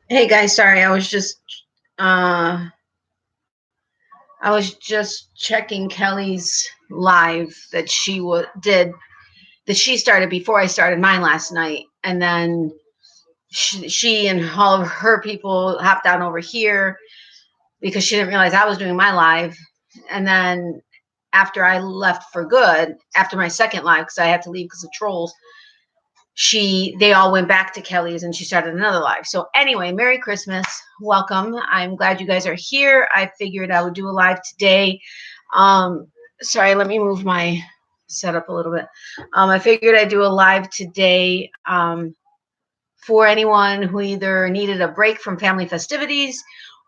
Hey guys, sorry, I was just checking Kelly's live that did that she started before I started mine last night, and then she and all of her people hopped on over here because she didn't realize I was doing my live, and then after I left for good after my second live because I had to leave because of trolls, they all went back to Kelly's and she started another live. So anyway, Merry Christmas. Welcome. I'm glad you guys are here. I figured I would do a live today. Um, sorry, let me move my setup a little bit. I figured I'd do a live today for anyone who either needed a break from family festivities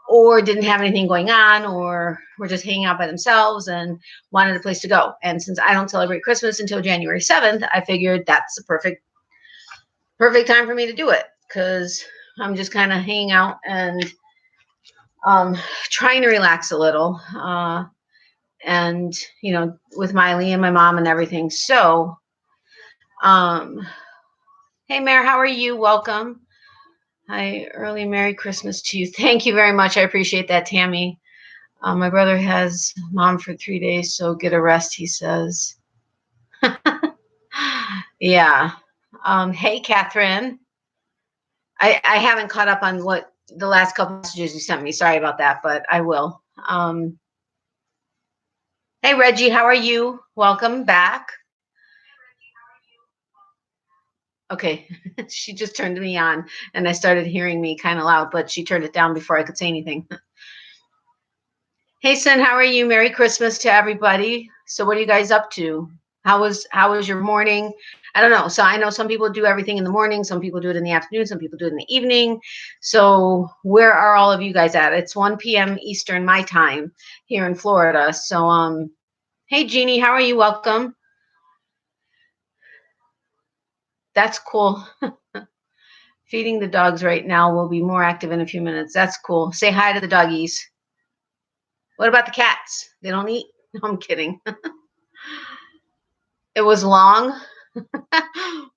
or didn't have anything going on or were just hanging out by themselves and wanted a place to go. And since I don't celebrate Christmas until January 7th, I figured that's the perfect time for me to do it because I'm just kind of hanging out and trying to relax a little. And, with Miley and my mom and everything. So, hey, Mare, how are you? Welcome. Hi, early Merry Christmas to you. Thank you very much. I appreciate that, Tammy. My brother has mom for 3 days, so get a rest, he says. Yeah. Hey, Catherine. I haven't caught up on what the last couple messages you sent me. Sorry about that, but I will. Hey, Reggie, how are you? Welcome back. Okay, she just turned me on, and I started hearing me kind of loud, but she turned it down before I could say anything. Hey, Sin, how are you? Merry Christmas to everybody. So, what are you guys up to? How was your morning? I don't know. So I know some people do everything in the morning, some people do it in the afternoon, some people do it in the evening. So where are all of you guys at? It's 1 p.m. Eastern my time here in Florida. So hey Jeannie, how are you? Welcome. That's cool. Feeding the dogs right now. Will be more active in a few minutes. That's cool. Say hi to the doggies. What about the cats? They don't eat? No, I'm kidding. It was long.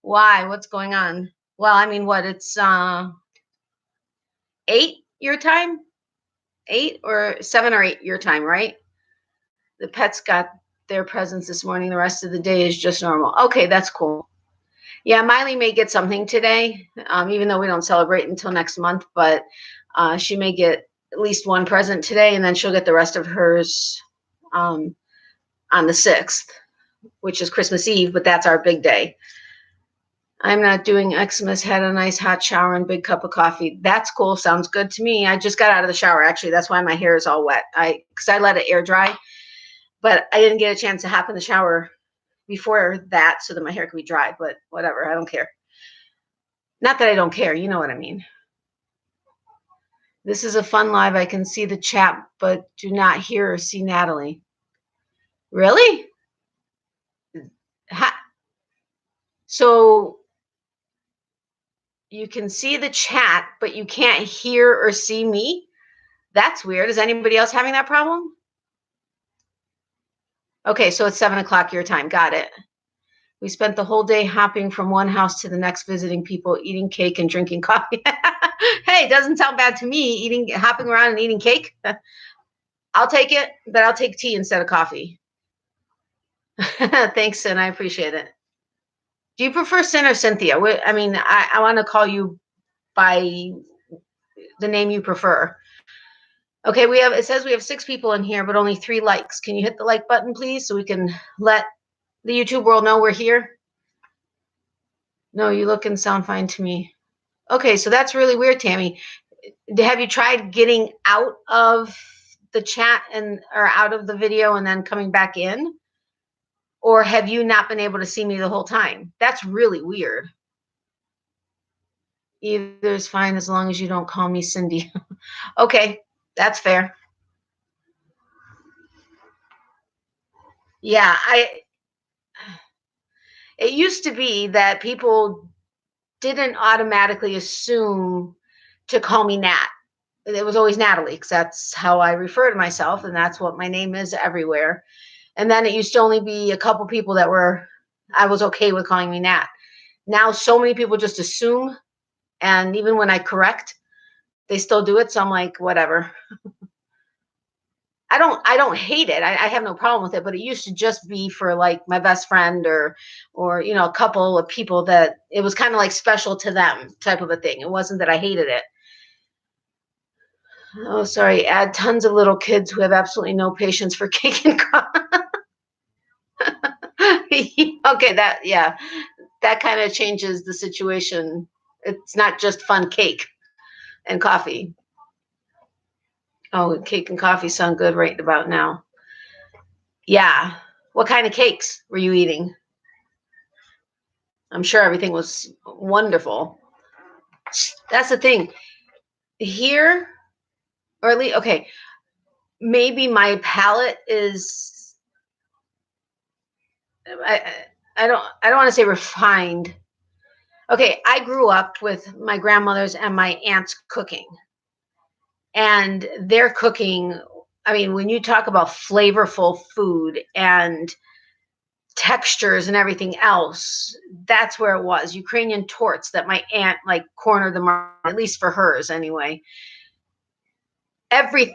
Why? What's going on? Well, I mean, what? It's 8 your time? 8 or 7 or 8 your time, right? The pets got their presents this morning. The rest of the day is just normal. Okay, that's cool. Yeah, Miley may get something today, even though we don't celebrate until next month, but she may get at least one present today, and then she'll get the rest of hers on the 6th, which is Christmas Eve, but that's our big day. I'm not doing Xmas, had a nice hot shower and big cup of coffee. That's cool. Sounds good to me. I just got out of the shower, actually. That's why my hair is all wet. Because I let it air dry, but I didn't get a chance to hop in the shower before that so that my hair could be dry, but whatever. I don't care. Not that I don't care. You know what I mean. This is a fun live. I can see the chat, but do not hear or see Natalie. Really? So you can see the chat, but you can't hear or see me? That's weird. Is anybody else having that problem? Okay, so it's 7 o'clock your time. Got it. We spent the whole day hopping from one house to the next, visiting people, eating cake and drinking coffee. Hey, doesn't sound bad to me, hopping around and eating cake. I'll take it, but I'll take tea instead of coffee. Thanks, Sin. I appreciate it. Do you prefer Sin or Cynthia? I mean, I want to call you by the name you prefer. Okay, it says we have 6 people in here, but only 3 likes. Can you hit the like button, please, so we can let the YouTube world know we're here? No, you look and sound fine to me. Okay, so that's really weird, Tammy. Have you tried getting out of the chat or out of the video and then coming back in? Or have you not been able to see me the whole time? That's really weird. Either is fine as long as you don't call me Cindy. Okay, that's fair. Yeah, it used to be that people didn't automatically assume to call me Nat. It was always Natalie because that's how I refer to myself, and that's what my name is everywhere. And then it used to only be a couple people that I was okay with calling me Nat. Now so many people just assume, and even when I correct, they still do it. So I'm like, whatever. I don't hate it. I have no problem with it, but it used to just be for like my best friend or you know, a couple of people that it was kind of like special to them type of a thing. It wasn't that I hated it. Oh, sorry. Add tons of little kids who have absolutely no patience for cake and coffee. Okay, that kind of changes the situation. It's not just fun cake and coffee. Oh, cake and coffee sound good right about now. Yeah. What kind of cakes were you eating? I'm sure everything was wonderful. That's the thing. Here, or at least, okay, maybe my palate is, I, I don't want to say refined. Okay, I grew up with my grandmother's and my aunt's cooking. And their cooking, I mean, when you talk about flavorful food and textures and everything else, that's where it was. Ukrainian torts that my aunt like cornered the market, at least for hers anyway. Every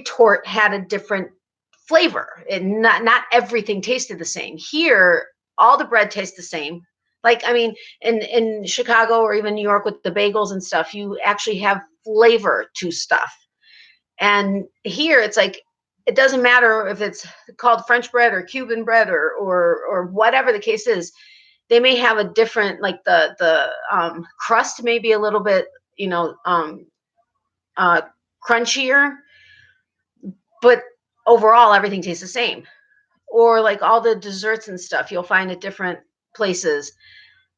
tort had a different flavor, and not everything tasted the same. Here, all the bread tastes the same. Like, I mean, in Chicago or even New York with the bagels and stuff, you actually have flavor to stuff. And here it's like, it doesn't matter if it's called French bread or Cuban bread or whatever the case is. They may have a different, like the crust may be a little bit, you know, uh, crunchier, but overall everything tastes the same. Or like all the desserts and stuff you'll find at different places,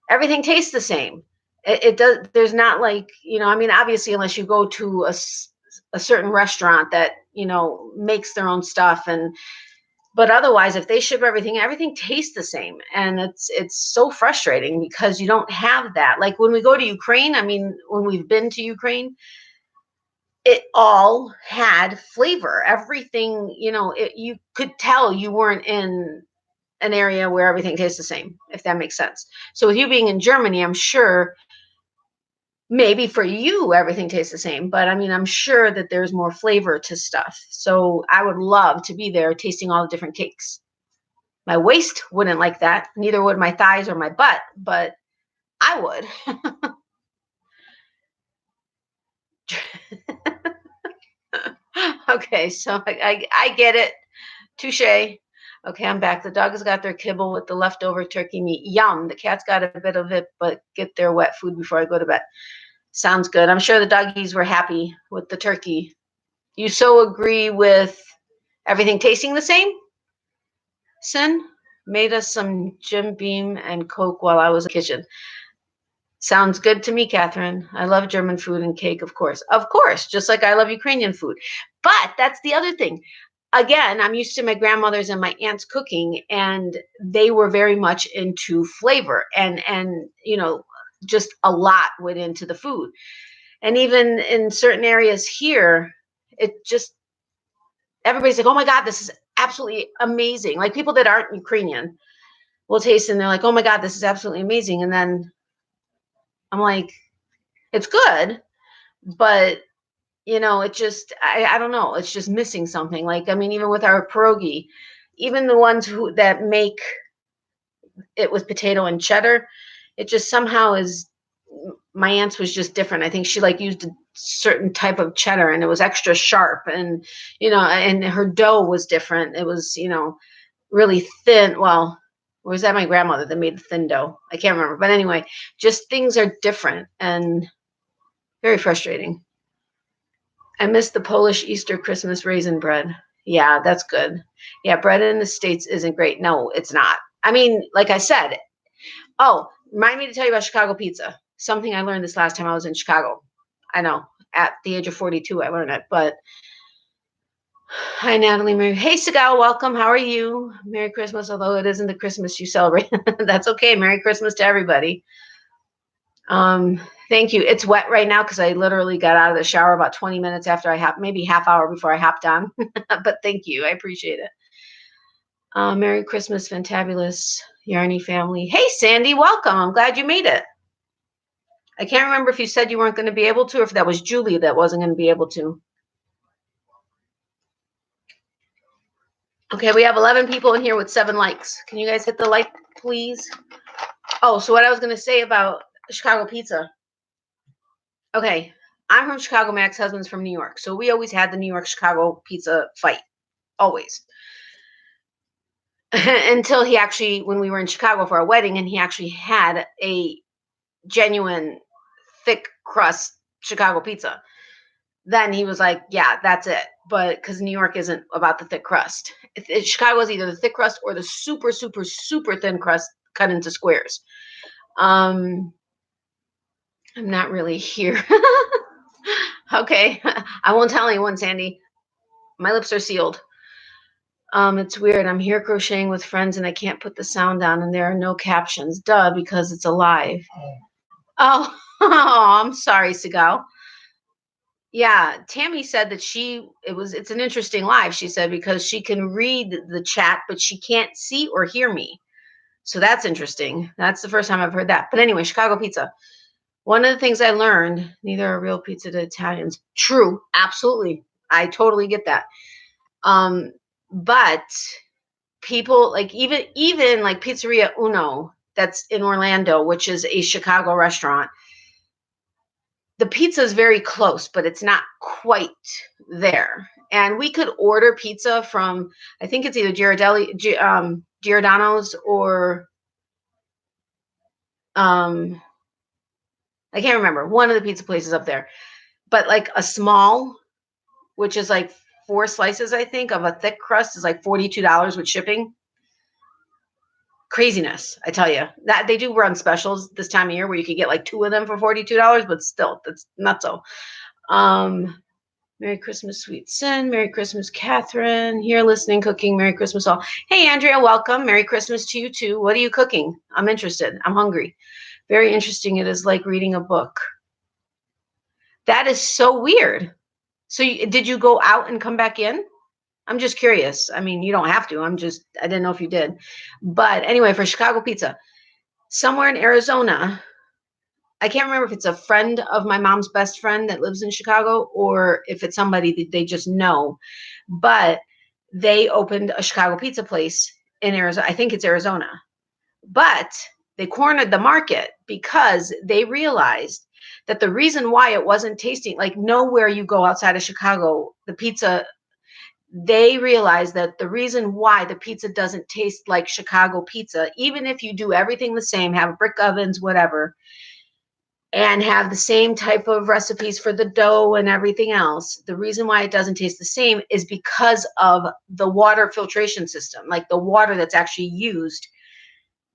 everything tastes the same. It does. There's not like, you know, I mean, obviously unless you go to a certain restaurant that, you know, makes their own stuff, and but otherwise if they ship everything tastes the same. And it's so frustrating because you don't have that. Like when we go to Ukraine, I mean, when we've been to Ukraine, it all had flavor. Everything, you know, you could tell you weren't in an area where everything tastes the same, if that makes sense. So with you being in Germany, I'm sure maybe for you everything tastes the same, but I mean, I'm sure that there's more flavor to stuff. So I would love to be there tasting all the different cakes. My waist wouldn't like that, neither would my thighs or my butt, but I would. Okay, so I get it. Touche. Okay, I'm back. The dog has got their kibble with the leftover turkey meat. Yum. The cat's got a bit of it, but get their wet food before I go to bed. Sounds good. I'm sure the doggies were happy with the turkey. You so agree with everything tasting the same? Sin made us some Jim Beam and Coke while I was in the kitchen. Sounds good to me, Catherine. I love German food and cake, of course. Of course, just like I love Ukrainian food. But that's the other thing. Again, I'm used to my grandmother's and my aunt's cooking, and they were very much into flavor and you know, just a lot went into the food. And even in certain areas here, it just everybody's like, "Oh my God, this is absolutely amazing!" Like people that aren't Ukrainian will taste it and they're like, "Oh my God, this is absolutely amazing!" And then I'm like, "It's good, but you know, it just I don't know, it's just missing something." Like I mean, even with our pierogi, even the ones who that make it with potato and cheddar, it just somehow is. My aunt's was just different. I think she like used a certain type of cheddar and it was extra sharp, and you know, and her dough was different. It was, you know, really thin. Well, or was that my grandmother that made the thin dough? I can't remember. But anyway, just things are different and very frustrating. I miss the Polish Easter Christmas raisin bread. Yeah, that's good. Yeah, bread in the States isn't great. No, it's not. I mean, like I said, oh, remind me to tell you about Chicago pizza. Something I learned this last time I was in Chicago. I know, at the age of 42, I learned it. But hi, Natalie. Mary. Hey, Segal, welcome. How are you? Merry Christmas, although it isn't the Christmas you celebrate. That's okay. Merry Christmas to everybody. Thank you. It's wet right now because I literally got out of the shower about 20 minutes after maybe half hour before I hopped on. But thank you. I appreciate it. Merry Christmas, fantabulous Yarny family. Hey, Sandy, welcome. I'm glad you made it. I can't remember if you said you weren't going to be able to, or if that was Julie that wasn't going to be able to. Okay, we have 11 people in here with 7 likes. Can you guys hit the like, please? Oh, so what I was going to say about Chicago pizza. Okay, I'm from Chicago. My ex-husband's from New York. So we always had the New York-Chicago pizza fight. Always. Until he actually, when we were in Chicago for our wedding, and he actually had a genuine thick crust Chicago pizza. Then he was like, yeah, that's it. But because New York isn't about the thick crust. Chicago is either the thick crust or the super, super, super thin crust cut into squares. I'm not really here. Okay. I won't tell anyone, Sandy. My lips are sealed. It's weird. I'm here crocheting with friends and I can't put the sound down and there are no captions. Duh, because it's alive. Oh, I'm sorry, Sigal. Yeah, Tammy said that it's an interesting live, she said, because she can read the chat, but she can't see or hear me. So that's interesting. That's the first time I've heard that. But anyway, Chicago pizza. One of the things I learned, neither are real pizza to Italians. True, absolutely. I totally get that. But people like even like Pizzeria Uno, that's in Orlando, which is a Chicago restaurant. The pizza is very close, but it's not quite there. And we could order pizza from, I think it's either Giordano's or I can't remember, one of the pizza places up there. But like a small, which is like 4 slices, I think, of a thick crust is like $42 with shipping. Craziness, I tell you. That they do run specials this time of year where you could get like 2 of them for $42, but still, that's not so. Merry Christmas, sweet sin. Merry Christmas, Catherine. Here listening, cooking. Merry Christmas, all. Hey, Andrea, welcome. Merry Christmas to you, too. What are you cooking? I'm interested. I'm hungry. Very interesting. It is like reading a book. That is so weird. So did you go out and come back in? I'm just curious. I mean, you don't have to. I didn't know if you did. But anyway, for Chicago pizza, somewhere in Arizona, I can't remember if it's a friend of my mom's best friend that lives in Chicago or if it's somebody that they just know. But they opened a Chicago pizza place in Arizona. I think it's Arizona. But they cornered the market because they realized that the reason why it wasn't tasting like nowhere you go outside of Chicago, the pizza, they realized that the reason why the pizza doesn't taste like Chicago pizza, even if you do everything the same, have brick ovens, whatever, and have the same type of recipes for the dough and everything else, the reason why it doesn't taste the same is because of the water filtration system, like the water that's actually used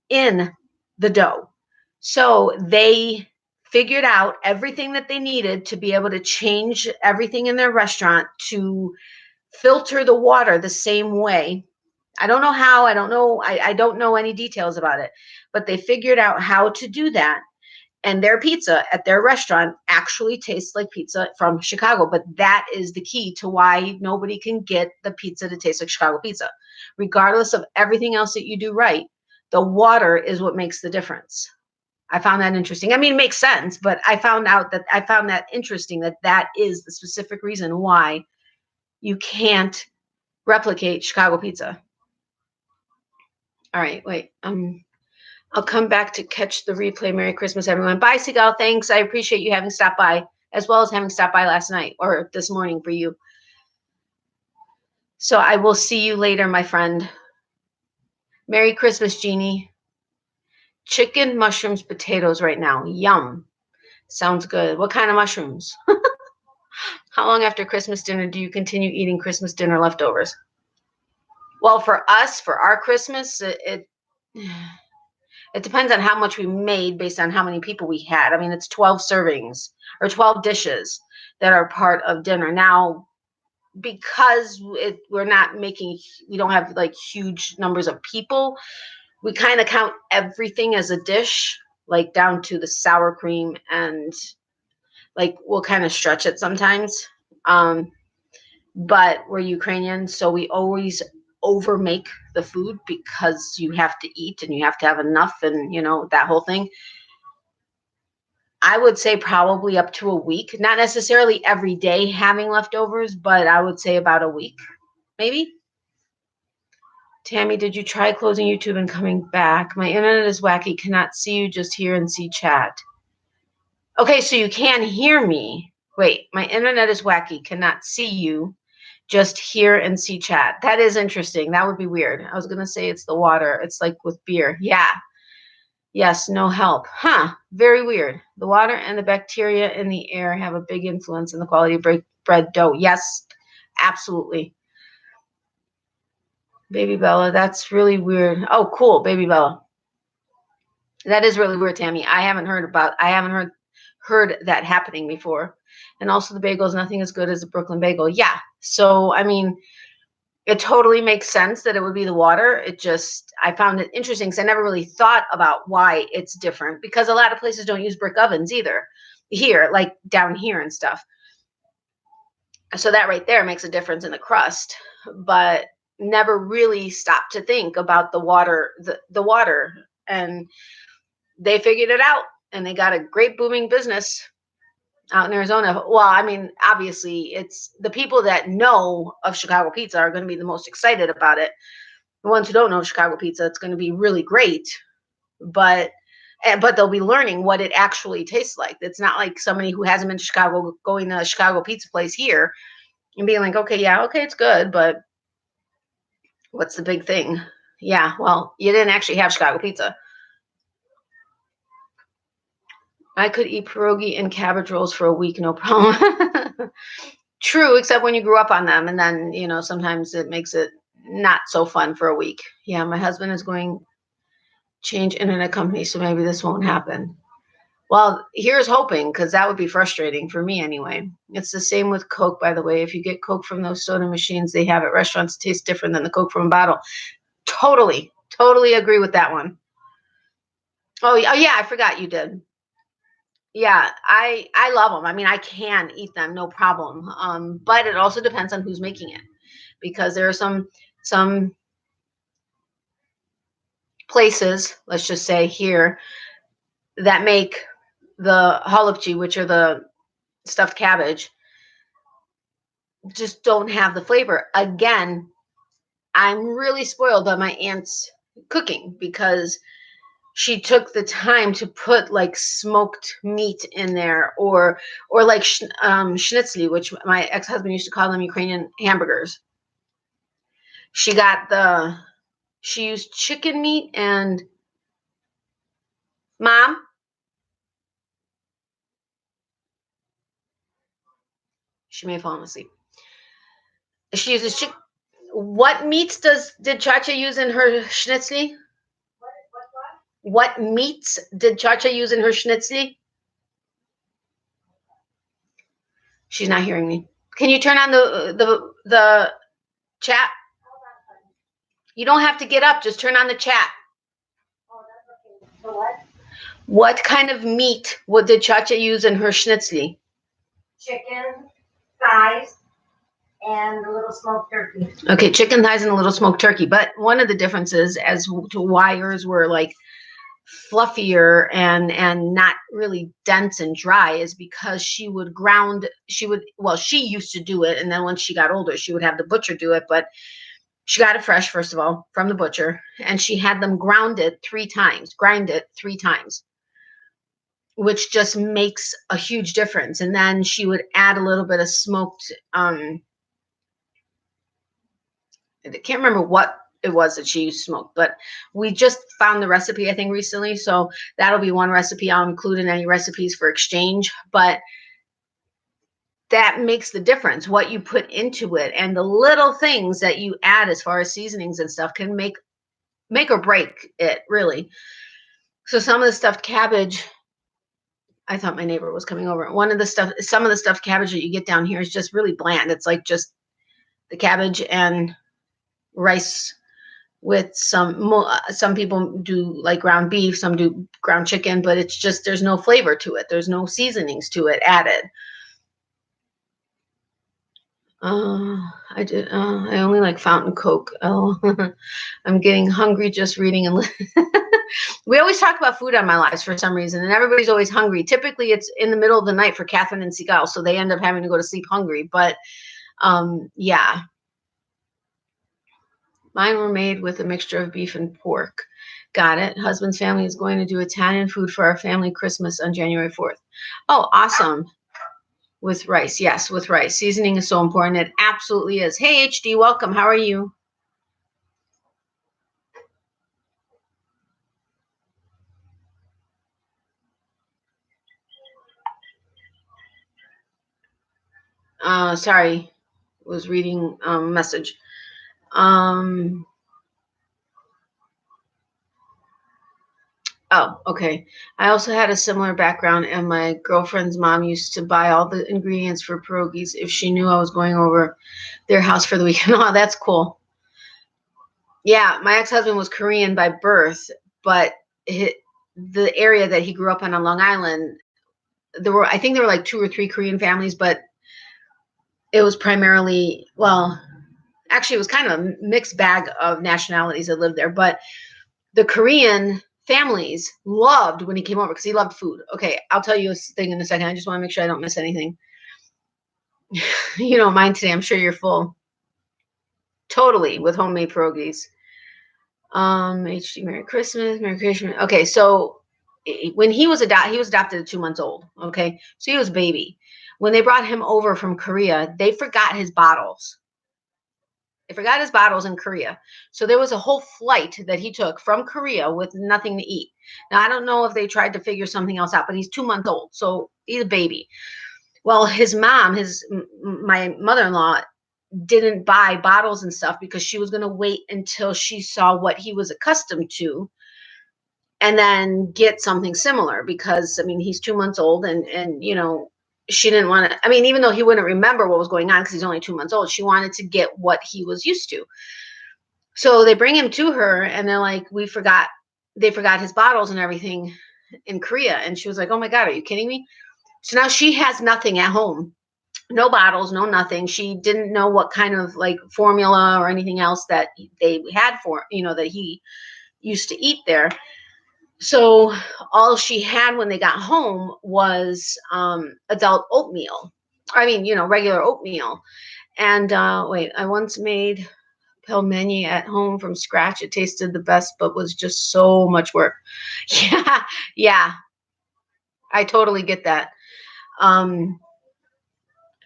in the dough. So they figured out everything that they needed to be able to change everything in their restaurant to filter the water the same way. I don't know how, I don't know any details about it, but they figured out how to do that. And their pizza at their restaurant actually tastes like pizza from Chicago. But that is the key to why nobody can get the pizza to taste like Chicago pizza. Regardless of everything else that you do right, the water is what makes the difference. I found that interesting. I mean, it makes sense, but I found that interesting that is the specific reason why you can't replicate Chicago pizza. All right, wait. I'll come back to catch the replay. Merry Christmas, everyone. Bye, Sigal. Thanks. I appreciate you having stopped by, as well as having stopped by last night or this morning for you. So I will see you later, my friend. Merry Christmas, Jeannie. Chicken, mushrooms, potatoes right now. Yum. Sounds good. What kind of mushrooms? How long after Christmas dinner do you continue eating Christmas dinner leftovers? Well, for us, for our Christmas, it depends on how much we made based on how many people we had. I mean, it's 12 servings or 12 dishes that are part of dinner. Now, because we don't have like huge numbers of people, we kind of count everything as a dish, like down to the sour cream, and like we'll kind of stretch it sometimes. But we're Ukrainian, so we always over make the food because you have to eat and you have to have enough and that whole thing. I would say probably up to a week. Not necessarily every day having leftovers, but I would say about a week, maybe. Tammy, did you try closing YouTube and coming back? My internet is wacky. Cannot see you, just hear and see chat. Okay, so you can hear me. Wait, my internet is wacky. Cannot see you, just hear and see chat. That is interesting. That would be weird. I was going to say it's the water. It's like with beer. Yeah. Yes, no help. Huh. Very weird. The water and the bacteria in the air have a big influence in the quality of bread dough. Yes, absolutely. Baby Bella, that's really weird. Oh, cool, Baby Bella. That is really weird, Tammy. I haven't heard that happening before. And also the bagels, nothing as good as a Brooklyn bagel. Yeah. So, I mean, it totally makes sense that it would be the water. I found it interesting because I never really thought about why it's different, because a lot of places don't use brick ovens either here, like down here and stuff. So that right there makes a difference in the crust, but never really stopped to think about the water, the water. And they figured it out, and they got a great booming business out in Arizona. Well, I mean, obviously it's the people that know of Chicago pizza are going to be the most excited about it. The ones who don't know Chicago pizza, it's going to be really great, but they'll be learning what it actually tastes like. It's not like somebody who hasn't been to Chicago going to a Chicago pizza place here and being like, okay, yeah, okay, it's good, but what's the big thing? Yeah, well, you didn't actually have Chicago pizza. I could eat pierogi and cabbage rolls for a week, no problem. True, except when you grew up on them, and then, sometimes it makes it not so fun for a week. Yeah, my husband is going to change internet company, so maybe this won't happen. Well, here's hoping, because that would be frustrating for me anyway. It's the same with Coke, by the way. If you get Coke from those soda machines they have at restaurants, it tastes different than the Coke from a bottle. Totally agree with that one. Oh yeah, I forgot you did. Yeah, I love them. I mean, I can eat them, no problem. But it also depends on who's making it, because there are some places, let's just say here, that make the halapchi, which are the stuffed cabbage, just don't have the flavor. Again, I'm really spoiled by my aunt's cooking, because she took the time to put like smoked meat in there, or like schnitzeli, which my ex-husband used to call them Ukrainian hamburgers. She used chicken meat and mom. She may have fallen asleep. She uses chicken. What meats did Chacha use in her schnitzeli? What meats did Chacha use in her schnitzeli? She's not hearing me. Can you turn on the chat? You don't have to get up. Just turn on the chat. What kind of meat did Chacha use in her schnitzeli? Chicken thighs and a little smoked turkey. Okay, chicken thighs and a little smoked turkey. But one of the differences as to why hers were like fluffier and not really dense and dry is because she used to do it, and then when she got older she would have the butcher do it, but she got it fresh, first of all, from the butcher, and she had them grind it three times, which just makes a huge difference. And then she would add a little bit of smoked I can't remember what it was that she used to smoke, but we just found the recipe, I think, recently. So that'll be one recipe I'll include in any recipes for exchange. But that makes the difference, what you put into it, and the little things that you add as far as seasonings and stuff can make or break it, really. So some of the stuffed cabbage, I thought my neighbor was coming over. Some of the stuffed cabbage that you get down here is just really bland. It's like just the cabbage and rice with some people do like ground beef, some do ground chicken, but it's just, there's no flavor to it. There's no seasonings to it added. I only like fountain Coke. Oh, I'm getting hungry just reading and we always talk about food on my lives for some reason, and everybody's always hungry. Typically, it's in the middle of the night for Catherine and Seagal, so they end up having to go to sleep hungry. But yeah, mine were made with a mixture of beef and pork. Got it. Husband's family is going to do Italian food for our family Christmas on January 4th. Oh, awesome. With rice. Yes, with rice. Seasoning is so important. It absolutely is. Hey, HD, welcome. How are you? Sorry, was reading message. Oh, okay. I also had a similar background, and my girlfriend's mom used to buy all the ingredients for pierogies if she knew I was going over their house for the weekend. Oh, that's cool. Yeah, my ex-husband was Korean by birth, but the area that he grew up in on Long Island, I think there were like 2 or 3 Korean families, but it was primarily, well, actually, it was kind of a mixed bag of nationalities that lived there, but the Korean families loved when he came over because he loved food. Okay, I'll tell you a thing in a second. I just want to make sure I don't miss anything. You don't mind today. I'm sure you're full. Totally with homemade pierogies. HD, Merry Christmas, Merry Christmas. Okay, so when he was adopted at 2 months old. Okay, so he was a baby. When they brought him over from Korea, they forgot his bottles. They forgot his bottles in Korea. So there was a whole flight that he took from Korea with nothing to eat. Now, I don't know if they tried to figure something else out, but he's 2 months old. So he's a baby. Well, his mom, my mother-in-law, didn't buy bottles and stuff because she was going to wait until she saw what he was accustomed to and then get something similar because, I mean, he's 2 months old and she didn't want to, I mean, even though he wouldn't remember what was going on because he's only 2 months old, she wanted to get what he was used to. So they bring him to her and they're like, they forgot his bottles and everything in Korea. And she was like, oh my God, are you kidding me? So now she has nothing at home, no bottles, no nothing. She didn't know what kind of like formula or anything else that they had that he used to eat there. So all she had when they got home was adult oatmeal. I mean, regular oatmeal. And wait, I once made pelmeni at home from scratch. It tasted the best, but was just so much work. Yeah, yeah, I totally get that. I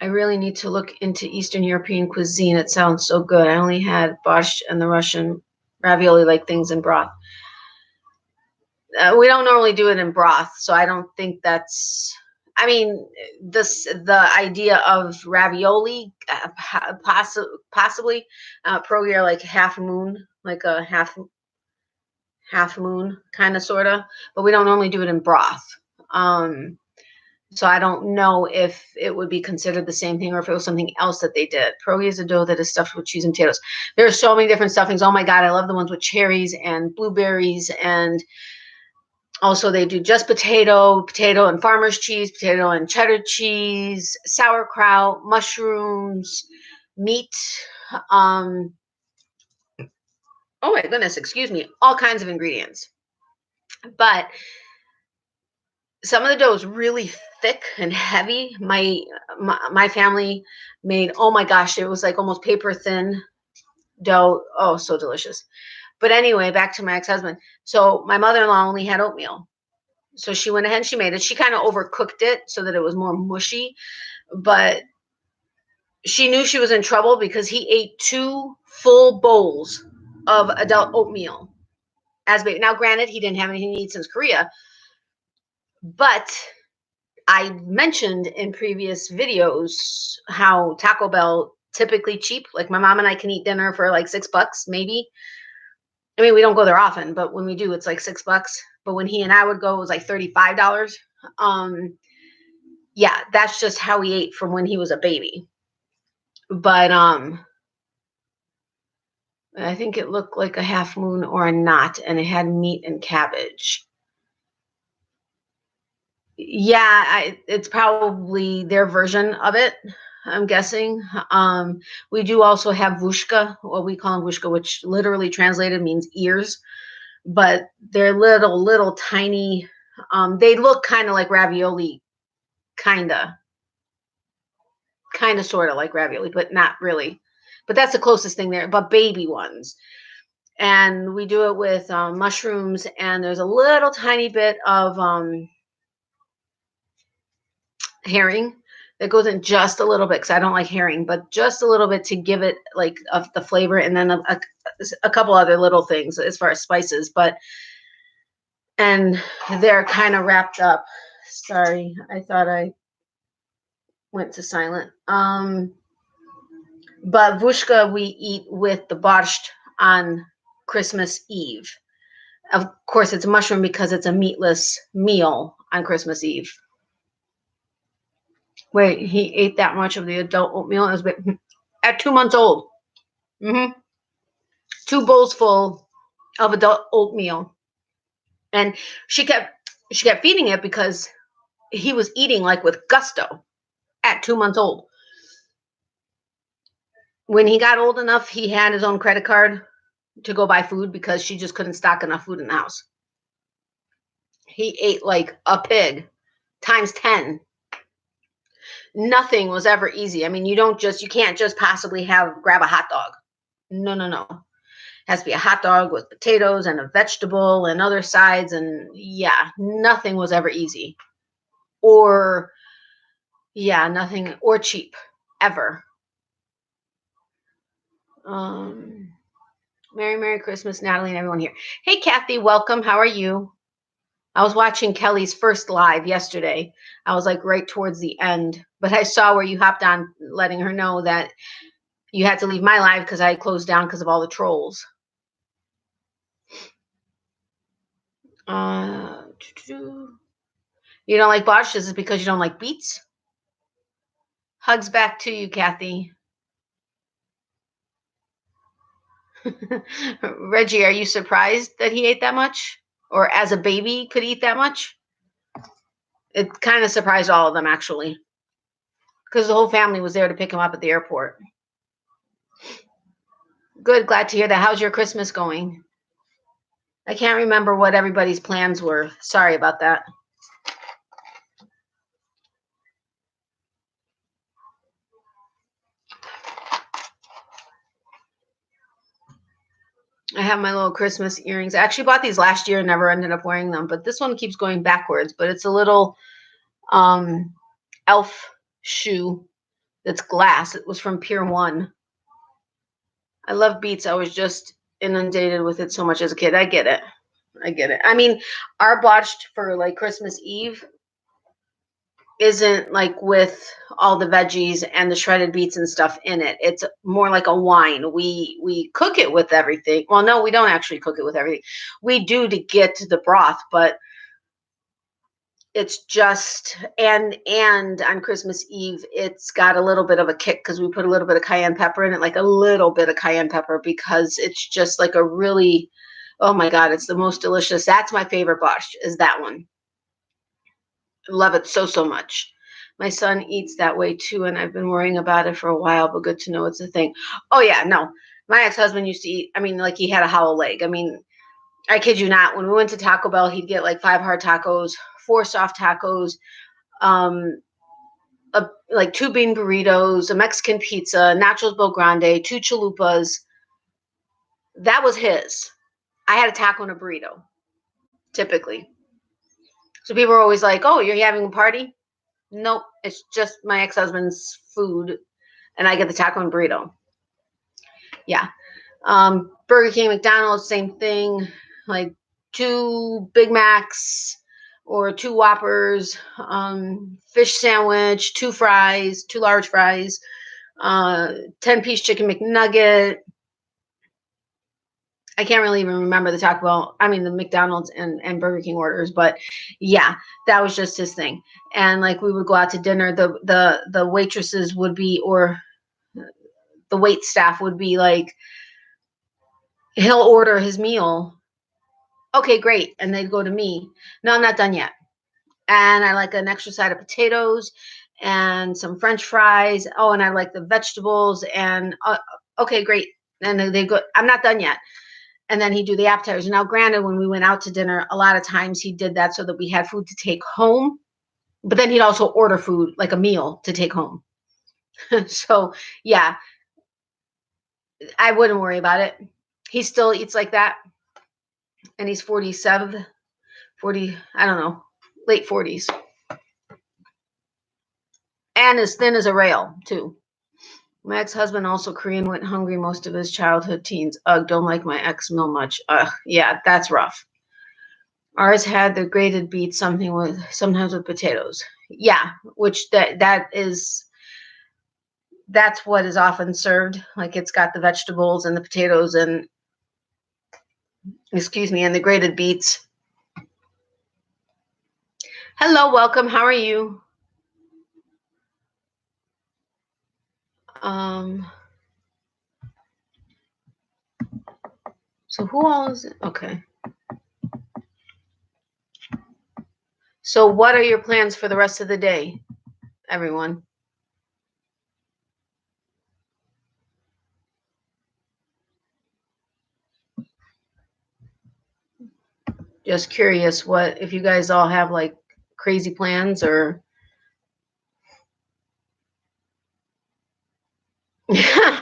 really need to look into Eastern European cuisine. It sounds so good. I only had borscht and the Russian ravioli like things in broth. We don't normally do it in broth, so I don't think that's. I mean, the idea of ravioli, possibly, pierogi are like half moon, like a half moon kind of sorta, but we don't normally do it in broth. So I don't know if it would be considered the same thing or if it was something else that they did. Pierogi is a dough that is stuffed with cheese and potatoes. There are so many different stuffings. Oh my God, I love the ones with cherries and blueberries, and also they do just potato and farmer's cheese, potato and cheddar cheese, sauerkraut, mushrooms, meat. Oh my goodness, excuse me, all kinds of ingredients. But some of the dough is really thick and heavy. My family made, oh my gosh, it was like almost paper thin dough. Oh, so delicious. But anyway, back to my ex-husband. So my mother-in-law only had oatmeal. So she went ahead and she made it. She kind of overcooked it so that it was more mushy. But she knew she was in trouble because he ate 2 full bowls of adult oatmeal as baby. Now, granted, he didn't have anything to eat since Korea, but I mentioned in previous videos how Taco Bell typically cheap. Like my mom and I can eat dinner for like $6, maybe. I mean, we don't go there often, but when we do, it's like $6. But when he and I would go, it was like $35. Yeah, that's just how he ate from when he was a baby. But I think it looked like a half moon or a knot, and it had meat and cabbage. Yeah, it's probably their version of it. I'm guessing. We do also have vushka, what we call them vushka, which literally translated means ears, but they're little tiny. They look kind of like ravioli, kind of sort of like ravioli, but not really. But that's the closest thing there, but baby ones. And we do it with mushrooms, and there's a little tiny bit of herring that goes in just a little bit, because I don't like herring, but just a little bit to give it like of the flavor, and then a couple other little things as far as spices. But and they're kind of wrapped up. Sorry, I thought I went to silent. But vushka we eat with the borscht on Christmas Eve. Of course, it's a mushroom because it's a meatless meal on Christmas Eve. Wait, he ate that much of the adult oatmeal? It was at 2 months old. 2 bowls full of adult oatmeal, and she kept feeding it because he was eating like with gusto at 2 months old. When he got old enough, he had his own credit card to go buy food because she just couldn't stock enough food in the house. He ate like a pig times 10. Nothing was ever easy. I mean, you can't just possibly grab a hot dog. No. It has to be a hot dog with potatoes and a vegetable and other sides. And yeah, nothing was ever easy. Nothing or cheap ever. Merry Christmas, Natalie, and everyone here. Hey, Kathy, welcome. How are you? I was watching Kelly's first live yesterday. I was like right towards the end, but I saw where you hopped on letting her know that you had to leave my live because I closed down because of all the trolls. You don't like borscht? Is it because you don't like beets? Hugs back to you, Kathy. Reggie, are you surprised that he ate that much? Or as a baby could eat that much? It kind of surprised all of them, actually, because the whole family was there to pick him up at the airport. Good, glad to hear that. How's your Christmas going? I can't remember what everybody's plans were. Sorry about that. I have my little Christmas earrings. I actually bought these last year and never ended up wearing them, but this one keeps going backwards. But it's a little elf shoe that's glass. It was from Pier 1. I love beets. I was just inundated with it so much as a kid. I get it. I mean, our borscht for like Christmas Eve isn't like with all the veggies and the shredded beets and stuff in it. It's more like a wine. We cook it with everything. Well, no, we don't actually cook it with everything. We do to get to the broth, but it's just and on Christmas Eve it's got a little bit of a kick because we put a little bit of cayenne pepper in it, like a little bit of cayenne pepper, because it's just like a really, oh my God, it's the most delicious. That's my favorite borscht, is that one. Love it so much. My son eats that way too, and I've been worrying about it for a while, but good to know it's a thing. Oh yeah, no. My ex-husband used to eat, I mean, like he had a hollow leg. I mean, I kid you not, when we went to Taco Bell, he'd get like 5 hard tacos, 4 soft tacos, like 2 bean burritos, a Mexican pizza, nachos Bel Grande, 2 chalupas. That was his. I had a taco and a burrito, typically. So people are always like, oh, you're having a party? Nope, it's just my ex-husband's food, and I get the taco and burrito. Yeah. Burger King, McDonald's, same thing. Like 2 Big Macs or 2 Whoppers, fish sandwich, 2 fries, 2 large fries, 10-piece chicken McNugget. I can't really even remember the Taco Bell, I mean the McDonald's and Burger King orders, but yeah, that was just his thing. And like we would go out to dinner, the waitresses would be, or the wait staff would be like, he'll order his meal. Okay, great. And they'd go to me. No, I'm not done yet. And I like an extra side of potatoes and some French fries. Oh, and I like the vegetables. And okay, great. And they go, I'm not done yet. And then he'd do the appetizers. Now, granted, when we went out to dinner, a lot of times he did that so that we had food to take home. But then he'd also order food, like a meal, to take home. So, yeah, I wouldn't worry about it. He still eats like that. And he's 47, 40, I don't know, late 40s. And as thin as a rail, too. My ex-husband, also Korean, went hungry most of his childhood teens. Ugh, don't like my ex-meal much. Ugh, yeah, that's rough. Ours had the grated beets, sometimes with potatoes. Yeah, which that's what is often served. Like it's got the vegetables and the potatoes and, excuse me, and the grated beets. Hello, welcome. How are you? So who all is it? Okay. So what are your plans for the rest of the day, everyone? Just curious what if you guys all have like crazy plans or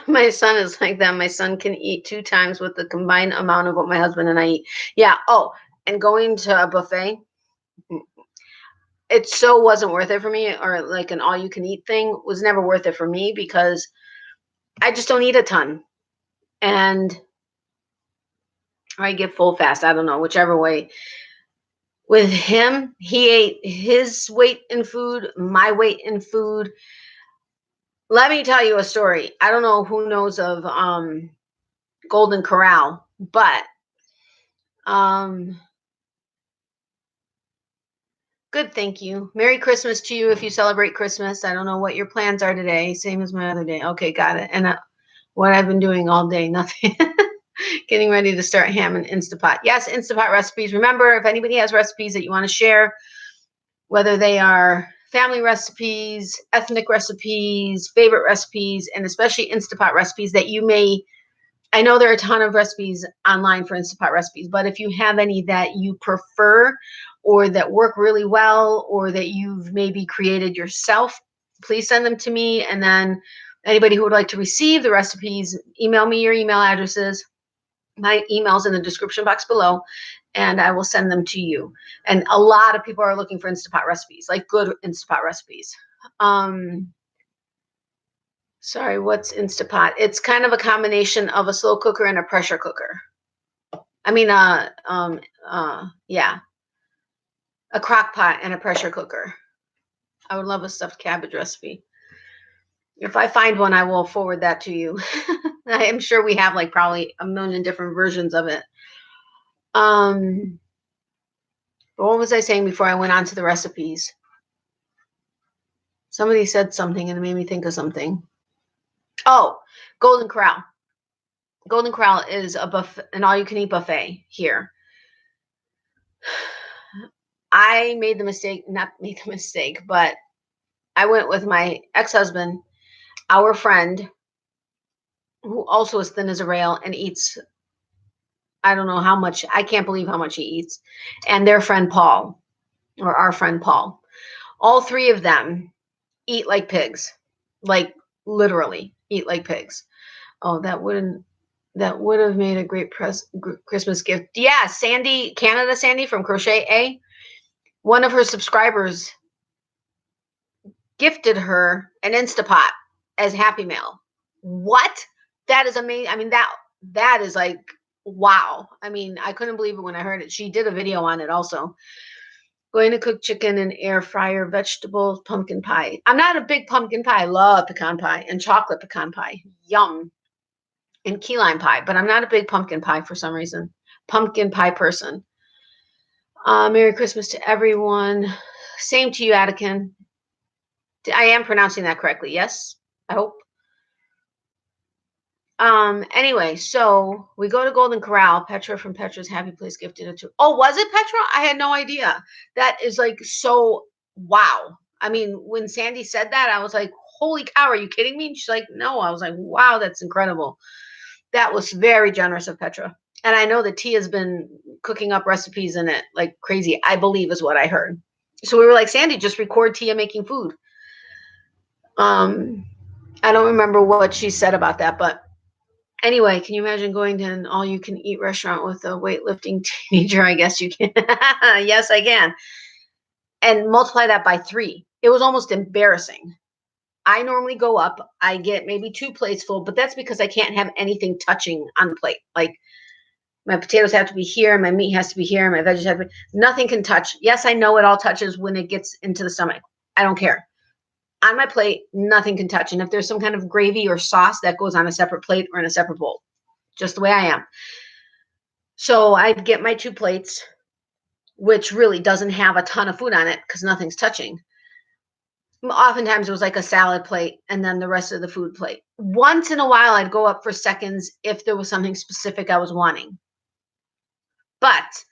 my son is like that. My son can eat 2 times with the combined amount of what my husband and I eat. Yeah. Oh, and going to a buffet, it so wasn't worth it for me, or like an all you can eat thing was never worth it for me because I just don't eat a ton. And I get full fast. I don't know, whichever way. With him, he ate his weight in food, my weight in food. Let me tell you a story. I don't know who knows of Golden Corral, but good, thank you. Merry Christmas to you if you celebrate Christmas. I don't know what your plans are today. Same as my other day. Okay, got it. And what I've been doing all day, nothing. Getting ready to start ham and Instapot. Yes, Instapot recipes. Remember, if anybody has recipes that you want to share, whether they are family recipes, ethnic recipes, favorite recipes, and especially Instapot recipes that you may, I know there are a ton of recipes online for Instapot recipes, but if you have any that you prefer or that work really well or that you've maybe created yourself, please send them to me. And then anybody who would like to receive the recipes, email me your email addresses. My email's in the description box below, and I will send them to you. And a lot of people are looking for Instapot recipes, like good Instapot recipes. Sorry, what's Instapot? It's kind of a combination of a slow cooker and a pressure cooker. I mean, yeah, a crock pot and a pressure cooker. I would love a stuffed cabbage recipe. If I find one, I will forward that to you. I am sure we have like probably a million different versions of it. What was I saying before I went on to the recipes? Somebody said something and it made me think of something. Oh, Golden Corral. Golden Corral is a buffet, an all-you-can-eat buffet here. I made the mistake, not made the mistake, but I went with my ex-husband, our friend, who also is thin as a rail and eats, I don't know how much, I can't believe how much he eats, and their friend Paul, or our friend Paul. All 3 of them eat like pigs, like literally eat like pigs. Oh, that would have made a great Christmas gift. Yeah, Sandy, Canada Sandy from Crochet A, one of her subscribers gifted her an Instapot as Happy Mail. What? That is amazing. I mean, that is like, wow. I mean, I couldn't believe it when I heard it. She did a video on it also. Going to cook chicken in air fryer, vegetables, pumpkin pie. I'm not a big pumpkin pie. I love pecan pie and chocolate pecan pie. Yum. And key lime pie, but I'm not a big pumpkin pie for some reason. Pumpkin pie person. Merry Christmas to everyone. Same to you, Attican. I am pronouncing that correctly. Yes, I hope. Anyway, so we go to Golden Corral. Petra from Petra's Happy Place gifted it to. Oh, was it Petra? I had no idea. That is like so wow. I mean, when Sandy said that, I was like, holy cow, are you kidding me? And she's like, no. I was like, wow, that's incredible. That was very generous of Petra. And I know that T has been cooking up recipes in it like crazy, I believe is what I heard. So we were like, Sandy, just record Tia making food. I don't remember what she said about that, but anyway, can you imagine going to an all-you-can-eat restaurant with a weightlifting teenager? I guess you can. Yes, I can. And multiply that by 3. It was almost embarrassing. I normally go up, I get maybe 2 plates full, but that's because I can't have anything touching on the plate. Like my potatoes have to be here, my meat has to be here, my veggies have to be, nothing can touch. Yes, I know it all touches when it gets into the stomach. I don't care. On my plate, nothing can touch. And if there's some kind of gravy or sauce, that goes on a separate plate or in a separate bowl, just the way I am. So I'd get my 2 plates, which really doesn't have a ton of food on it because nothing's touching. Oftentimes it was like a salad plate and then the rest of the food plate. Once in a while, I'd go up for seconds if there was something specific I was wanting. But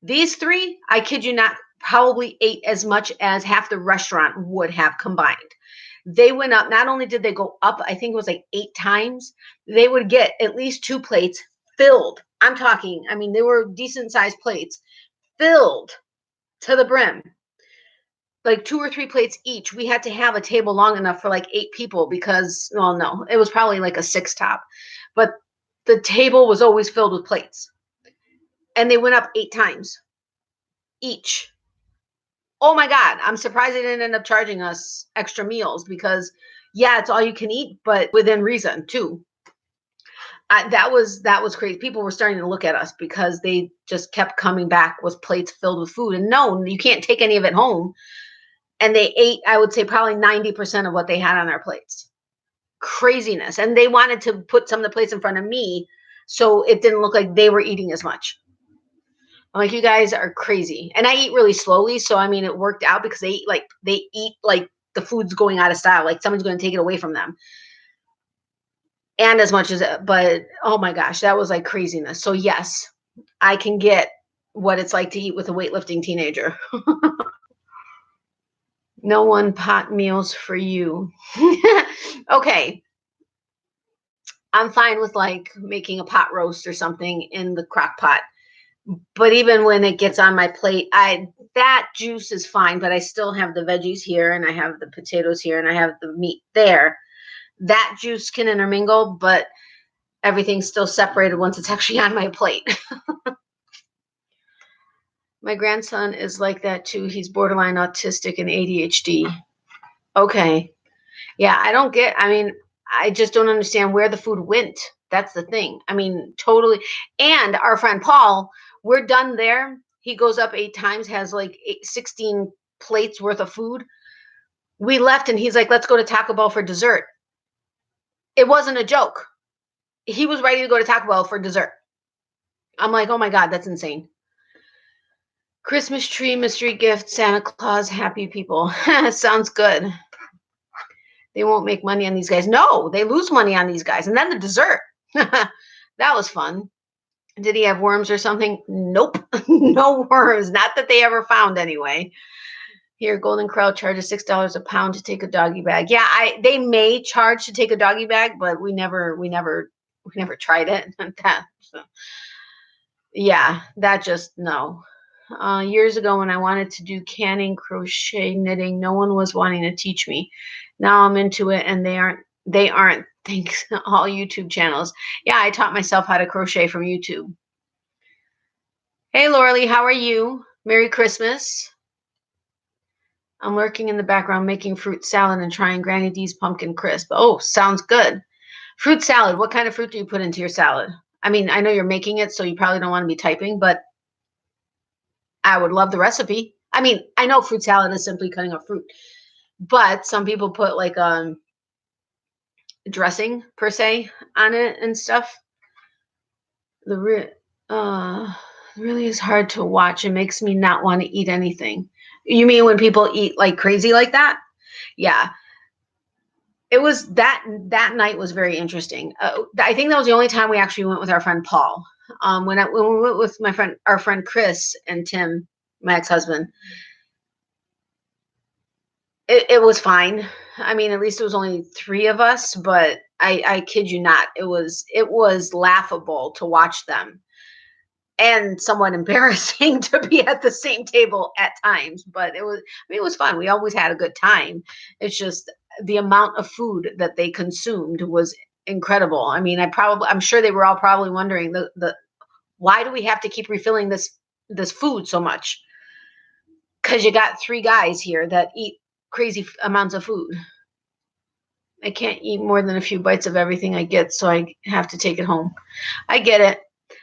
these 3, I kid you not, probably ate as much as half the restaurant would have combined. They went up, not only did they go up, I think it was like 8 times, they would get at least 2 plates filled. I'm talking, I mean, they were decent sized plates, filled to the brim. Like 2 or 3 plates each. We had to have a table long enough for like 8 people because, well, no, it was probably like a 6 top, but the table was always filled with plates. And they went up 8 times each. Oh my God, I'm surprised they didn't end up charging us extra meals because, yeah, it's all you can eat, but within reason too. That was crazy. People were starting to look at us because they just kept coming back with plates filled with food. And no, you can't take any of it home. And they ate, I would say, probably 90% of what they had on their plates. Craziness. And they wanted to put some of the plates in front of me so it didn't look like they were eating as much. I'm like, you guys are crazy. And I eat really slowly. So, I mean, it worked out because they eat like the food's going out of style. Like someone's going to take it away from them. And as much as it, but oh my gosh, that was like craziness. So yes, I can get what it's like to eat with a weightlifting teenager. No one pot meals for you. Okay. I'm fine with like making a pot roast or something in the crock pot. But even when it gets on my plate, that juice is fine, but I still have the veggies here and I have the potatoes here and I have the meat there. That juice can intermingle, but everything's still separated once it's actually on my plate. My grandson is like that too. He's borderline autistic and ADHD. Okay. Yeah, I mean, I just don't understand where the food went. That's the thing. I mean, totally. And our friend Paul, we're done there. He goes up 8 times, has like 16 plates worth of food. We left and he's like, let's go to Taco Bell for dessert. It wasn't a joke. He was ready to go to Taco Bell for dessert. I'm like, oh my God, that's insane. Christmas tree, mystery gift, Santa Claus, happy people. Sounds good. They won't make money on these guys. No, they lose money on these guys. And then the dessert. That was fun. Did he have worms or something? Nope. No worms. Not that they ever found anyway. Here, Golden Corral charges $6 a pound to take a doggy bag. Yeah, they may charge to take a doggy bag, but we never tried it. Yeah, that just no. Years ago when I wanted to do canning, crochet, knitting, no one was wanting to teach me. Now I'm into it and they aren't thanks all YouTube channels. Yeah, I taught myself how to crochet from YouTube. Hey Lauralee, how are you? Merry Christmas. I'm lurking in the background making fruit salad and trying Granny D's pumpkin crisp. Oh, sounds good. Fruit salad, what kind of fruit do you put into your salad? I mean, I know you're making it, so you probably don't want to be typing, but I would love the recipe. I mean, I know fruit salad is simply cutting up fruit, but some people put like dressing per se on it and stuff. Really is hard to watch. It makes me not want to eat anything. You mean when people eat like crazy like that? Yeah. It was that night was very interesting. I think that was the only time we actually went with our friend Paul. When we went with our friend Chris and Tim, my ex-husband, It was fine. I mean, at least it was only 3 of us, but I kid you not, it was laughable to watch them and somewhat embarrassing to be at the same table at times, but it was fun. We always had a good time. It's just the amount of food that they consumed was incredible. I mean, I'm sure they were all probably wondering the why do we have to keep refilling this food so much? Because you got 3 guys here that eat crazy amounts of food. I can't eat more than a few bites of everything I get, so I have to take it home. I get it.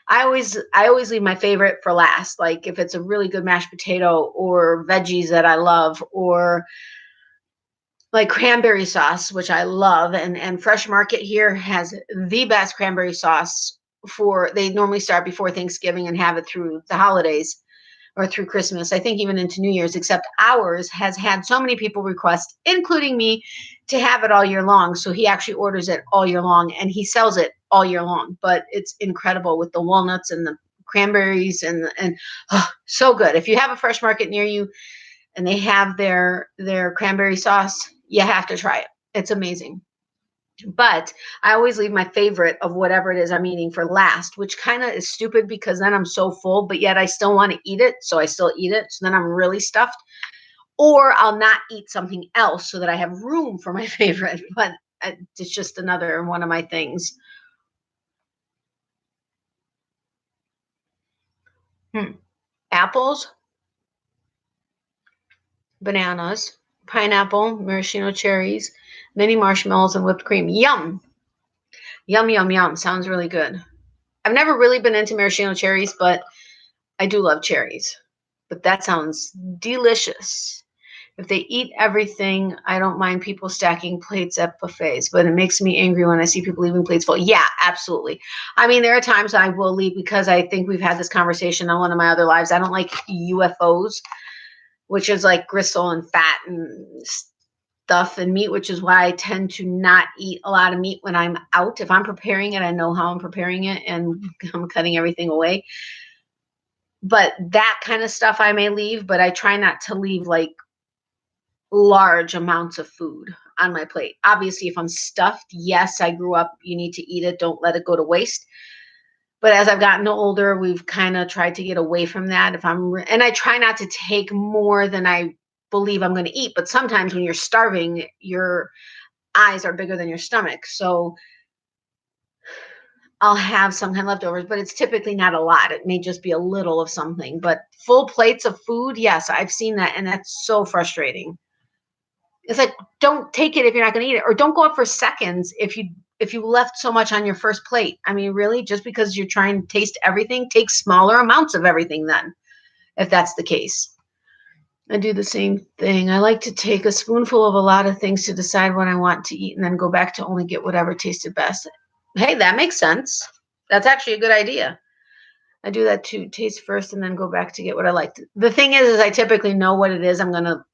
I always leave my favorite for last. Like if it's a really good mashed potato or veggies that I love, or like cranberry sauce, which I love, and Fresh Market here has the best cranberry sauce. For they normally start before Thanksgiving and have it through the holidays or through Christmas. I think even into New Year's, except ours has had so many people request, including me, to have it all year long. So he actually orders it all year long and he sells it all year long. But it's incredible with the walnuts and the cranberries and oh, so good. If you have a Fresh Market near you and they have their cranberry sauce, you have to try it. It's amazing. But I always leave my favorite of whatever it is I'm eating for last, which kind of is stupid because then I'm so full, but yet I still want to eat it. So I still eat it. So then I'm really stuffed. Or I'll not eat something else so that I have room for my favorite. But it's just another one of my things. Apples, bananas, pineapple, maraschino cherries, mini marshmallows, and whipped cream. Yum. Yum, yum, yum. Sounds really good. I've never really been into maraschino cherries, but I do love cherries. But that sounds delicious. If they eat everything, I don't mind people stacking plates at buffets, but it makes me angry when I see people leaving plates full. Yeah, absolutely. I mean, there are times I will leave because I think we've had this conversation on one of my other lives. I don't like UFOs, which is like gristle and fat and stuff and meat, which is why I tend to not eat a lot of meat when I'm out. If I'm preparing it, I know how I'm preparing it and I'm cutting everything away. But that kind of stuff I may leave, but I try not to leave like large amounts of food on my plate. Obviously, if I'm stuffed, yes, I grew up, you need to eat it, don't let it go to waste. But as I've gotten older, we've kind of tried to get away from that. And I try not to take more than I believe I'm going to eat. But sometimes when you're starving, your eyes are bigger than your stomach. So I'll have some kind of leftovers, but it's typically not a lot. It may just be a little of something. But full plates of food, yes, I've seen that. And that's so frustrating. It's like, don't take it if you're not going to eat it, or don't go up for seconds if you left so much on your first plate. I mean, really, just because you're trying to taste everything, take smaller amounts of everything then, if that's the case. I do the same thing. I like to take a spoonful of a lot of things to decide what I want to eat and then go back to only get whatever tasted best. Hey, that makes sense. That's actually a good idea. I do that too. Taste first and then go back to get what I like. The thing is I typically know what it is I'm going to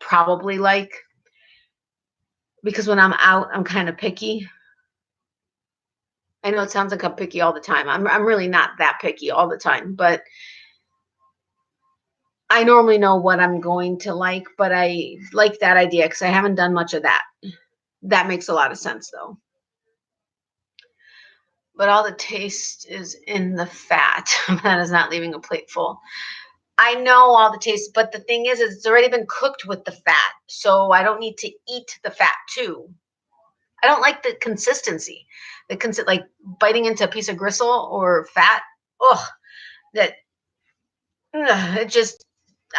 probably like, because when I'm out, I'm kind of picky. I know it sounds like I'm picky all the time. I'm really not that picky all the time, but I normally know what I'm going to like, but I like that idea because I haven't done much of that. That makes a lot of sense though. But all the taste is in the fat. That is not leaving a plate full. I know all the taste, but the thing is it's already been cooked with the fat. So I don't need to eat the fat too. I don't like the consistency. Like biting into a piece of gristle or fat. Ugh, that it just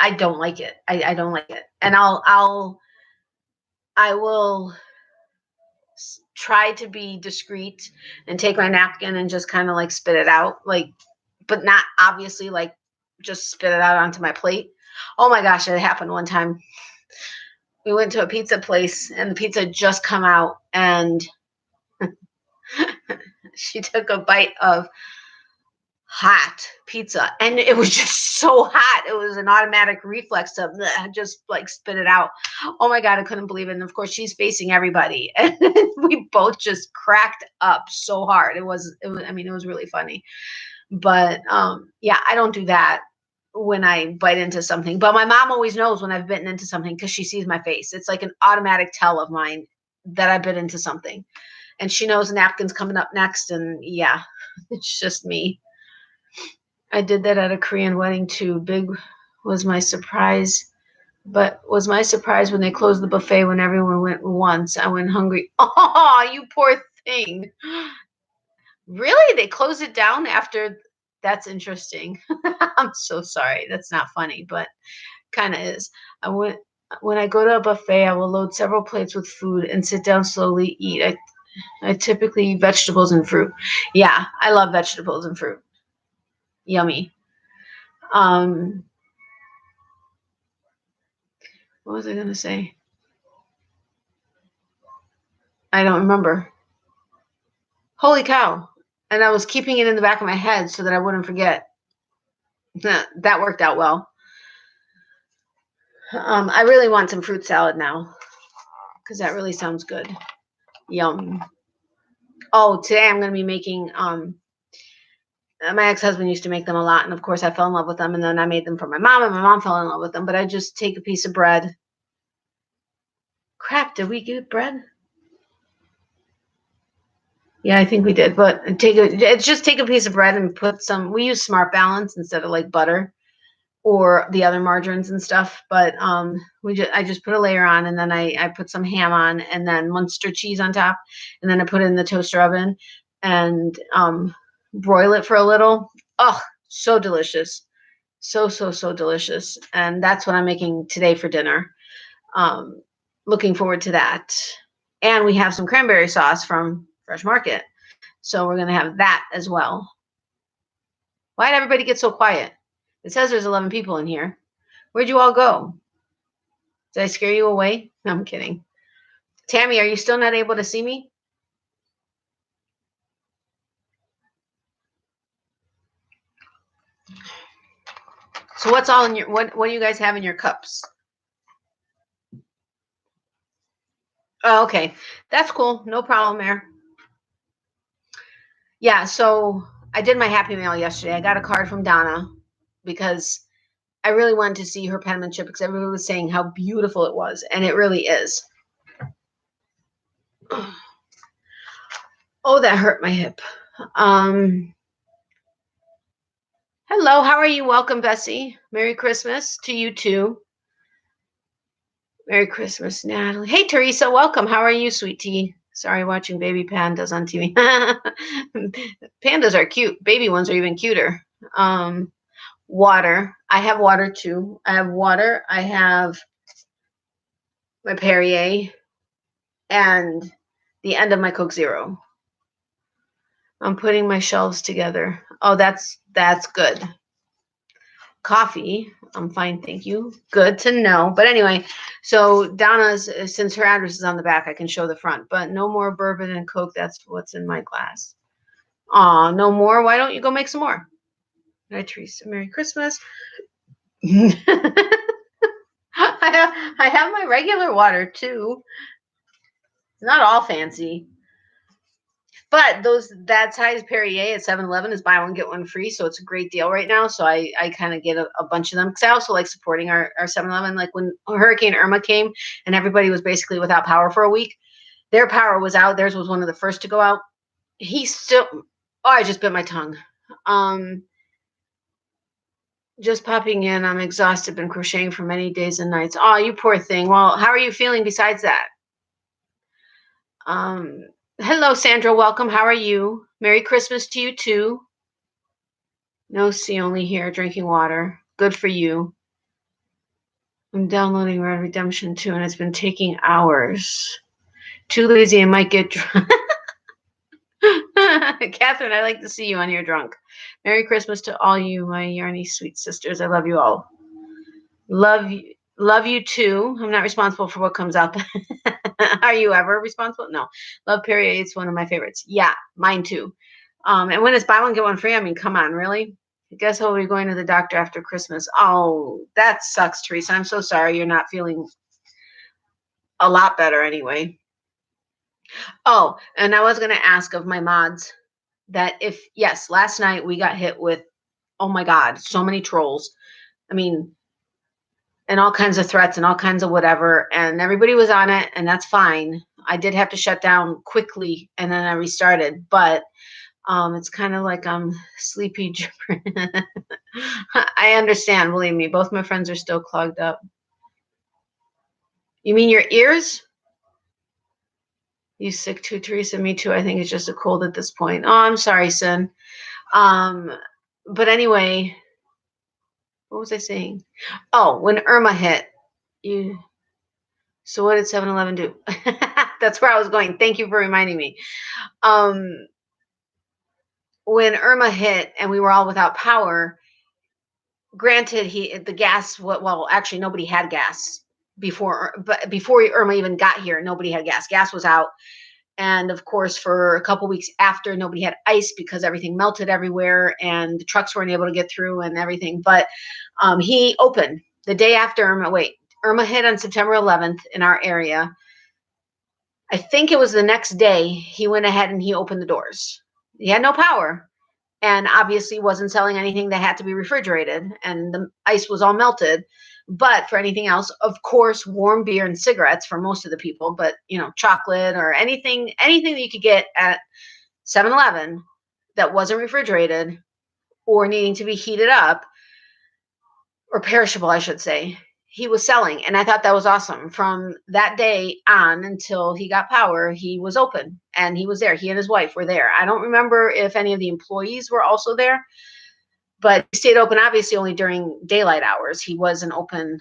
I don't like it. I don't like it. And I will try to be discreet and take my napkin and just kind of like spit it out, like, but not obviously like just spit it out onto my plate. Oh my gosh, it happened one time. We went to a pizza place and the pizza had just come out and she took a bite of hot pizza and it was just so hot. It was an automatic reflex of just like spit it out. Oh my God, I couldn't believe it. And of course she's facing everybody and we both just cracked up so hard. It was I mean, it was really funny. But yeah, I don't do that. when I bite into something. But my mom always knows when I've bitten into something because she sees my face. It's like an automatic tell of mine that I bit into something. And she knows a napkin's coming up next. And yeah, it's just me. I did that at a Korean wedding too. Big was my surprise. But was my surprise when they closed the buffet when everyone went once. I went hungry. Oh, you poor thing. Really? They closed it down after? That's interesting. I'm so sorry. That's not funny, but kind of is. When I go to a buffet, I will load several plates with food and sit down slowly eat. I typically eat vegetables and fruit. Yeah, I love vegetables and fruit. Yummy. Um, what was I gonna say? I don't remember. Holy cow. And I was keeping it in the back of my head so that I wouldn't forget. That worked out well. I really want some fruit salad now because that really sounds good. Yum. Oh, today I'm going to be making, my ex-husband used to make them a lot, and of course I fell in love with them, and then I made them for my mom, and my mom fell in love with them, but I just take a piece of bread. Crap, did we get bread? Yeah, I think we did, but just take a piece of bread and put some, we use Smart Balance instead of like butter or the other margarines and stuff, but I just put a layer on, and then I put some ham on, and then Munster cheese on top, and then I put it in the toaster oven and broil it for a little. Oh, so delicious. So delicious. And that's what I'm making today for dinner. Looking forward to that. And we have some cranberry sauce from Fresh Market. So we're going to have that as well. Why did everybody get so quiet? It says there's 11 people in here. Where'd you all go? Did I scare you away? No, I'm kidding. Tammy, are you still not able to see me? So what's all in your, what do you guys have in your cups? Oh, okay. That's cool. No problem there. Yeah, so I did my Happy Mail yesterday. I got a card from Donna because I really wanted to see her penmanship because everybody was saying how beautiful it was, and it really is. Oh, that hurt my hip. Hello, how are you? Welcome, Bessie. Merry Christmas to you too. Merry Christmas, Natalie. Hey, Teresa, welcome. How are you, sweet tea? Sorry, watching baby pandas on TV. Pandas are cute. Baby ones are even cuter. Water. I have water too. I have water. I have my Perrier and the end of my Coke Zero. I'm putting my shelves together. Oh, that's good. Coffee. I'm fine, thank you. Good to know. But anyway, so Donna's, since her address is on the back, I can show the front. But no more bourbon and Coke. That's what's in my glass. Aw, no more? Why don't you go make some more? Hi, Teresa. Merry Christmas. I have my regular water too. It's not all fancy. But that size Perrier at 7-Eleven is buy one, get one free. So it's a great deal right now. So I kind of get a bunch of them because I also like supporting our 7-Eleven. Like when Hurricane Irma came and everybody was basically without power for a week, their power was out. Theirs was one of the first to go out. I just bit my tongue. Just popping in. I'm exhausted. Been crocheting for many days and nights. Oh, you poor thing. Well, how are you feeling besides that? Hello, Sandra. Welcome. How are you? Merry Christmas to you too. No C, only here, drinking water. Good for you. I'm downloading Red Redemption 2, and it's been taking hours. Too lazy, I might get drunk. Catherine, I like to see you on here drunk. Merry Christmas to all you, my yarny sweet sisters. I love you all. Love you too. I'm not responsible for what comes out. Are you ever responsible? No. Love Perrier. It's one of my favorites. Yeah, mine too. And when it's buy one, get one free, I mean, come on, really? I guess I'll be going to the doctor after Christmas. Oh, that sucks, Teresa. I'm so sorry you're not feeling a lot better anyway. Oh, and I was going to ask of my mods that yes, last night we got hit with, oh my God, so many trolls. I mean, and all kinds of threats and all kinds of whatever. And everybody was on it, and that's fine. I did have to shut down quickly, and then I restarted. But it's kind of like I'm sleepy. I understand. Believe me, both my friends are still clogged up. You mean your ears? You sick too, Teresa? Me too. I think it's just a cold at this point. Oh, I'm sorry, son. But anyway, what was I saying? Oh, when Irma hit, you. So what did 7-Eleven do? That's where I was going. Thank you for reminding me. When Irma hit and we were all without power, granted, the gas. Well, actually, nobody had gas before. But before Irma even got here, nobody had gas. Gas was out. And of course, for a couple weeks after, nobody had ice because everything melted everywhere and the trucks weren't able to get through and everything. But he opened the day after Irma. Wait, Irma hit on September 11th in our area. I think it was the next day he went ahead and he opened the doors. He had no power and obviously wasn't selling anything that had to be refrigerated, and the ice was all melted. But for anything else, of course, warm beer and cigarettes for most of the people, but chocolate or anything that you could get at 7-Eleven that wasn't refrigerated or needing to be heated up or perishable, I should say, he was selling. And I thought that was awesome. From that day on until he got power, he was open and he was there. He and his wife were there. I don't remember if any of the employees were also there, but he stayed open obviously only during daylight hours. He wasn't open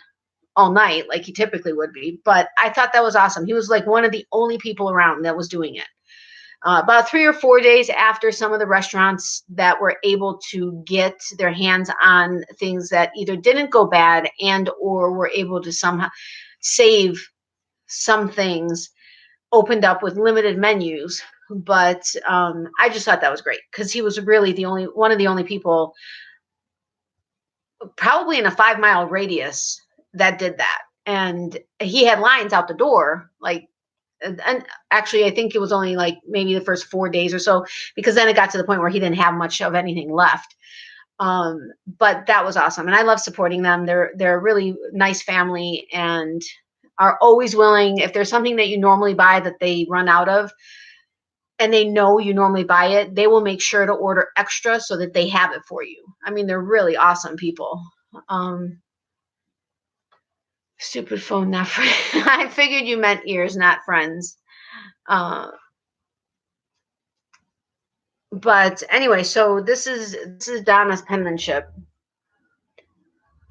all night like he typically would be, but I thought that was awesome. He was like one of the only people around that was doing it. About 3 or 4 days after some of the restaurants that were able to get their hands on things that either didn't go bad and or were able to somehow save some things, opened up with limited menus. But I just thought that was great because he was really one of the only people probably in a 5-mile radius that did that. And he had lines out the door, and actually I think it was only like maybe the first 4 days or so, because then it got to the point where he didn't have much of anything left. But that was awesome, and I love supporting them. They're a really nice family and are always willing, if there's something that you normally buy that they run out of and they know you normally buy it, they will make sure to order extra so that they have it for you. I mean, they're really awesome people. Stupid phone, not friend. I figured you meant ears, not friends. But anyway, so this is Donna's penmanship.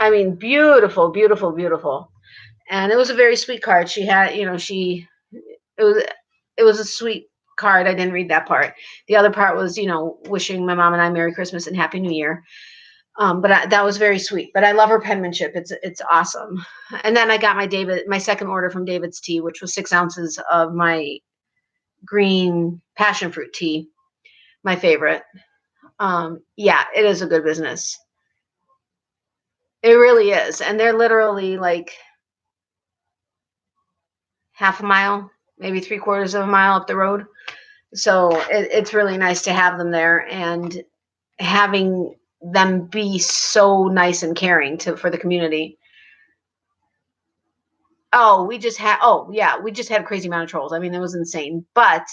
I mean, beautiful, beautiful, beautiful. And it was a very sweet card. She had, it was a sweet card. I didn't read that part. The other part was, wishing my mom and I Merry Christmas and Happy New Year. But that was very sweet. But I love her penmanship. It's awesome. And then I got my second order from David's tea, which was 6 ounces of my green passion fruit tea, my favorite. Yeah, it is a good business. It really is. And they're literally like half a mile, maybe 3/4 of a mile up the road. So it's really nice to have them there and having them be so nice and caring for the community. We just had a crazy amount of trolls. I mean, it was insane. But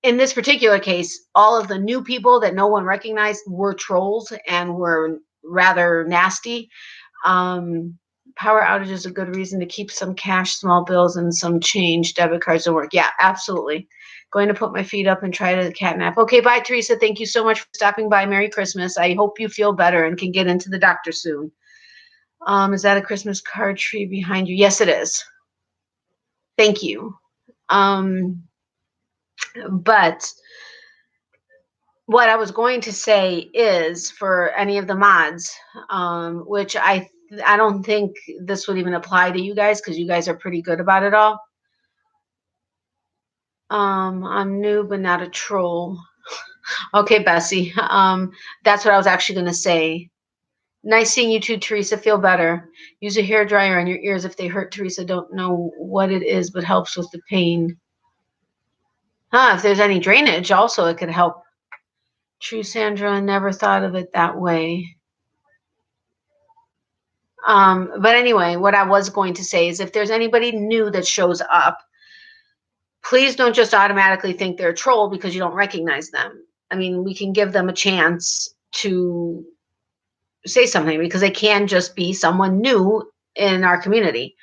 in this particular case, all of the new people that no one recognized were trolls and were rather nasty. Power outage is a good reason to keep some cash, small bills, and some change. Debit cards don't work. Yeah, absolutely. Going to put my feet up and try to catnap. Okay, bye, Teresa. Thank you so much for stopping by. Merry Christmas. I hope you feel better and can get into the doctor soon. Is that a Christmas card tree behind you? Yes, it is. Thank you. But what I was going to say is, for any of the mods, which I don't think this would even apply to you guys because you guys are pretty good about it all. I'm new but not a troll. Okay, Bessie. That's what I was actually going to say. Nice seeing you too, Teresa. Feel better. Use a hair dryer on your ears if they hurt, Teresa. Don't know what it is, but helps with the pain. If there's any drainage, also it could help. True, Sandra. Never thought of it that way. But anyway, what I was going to say is if there's anybody new that shows up, please don't just automatically think they're a troll because you don't recognize them. I mean, we can give them a chance to say something because they can just be someone new in our community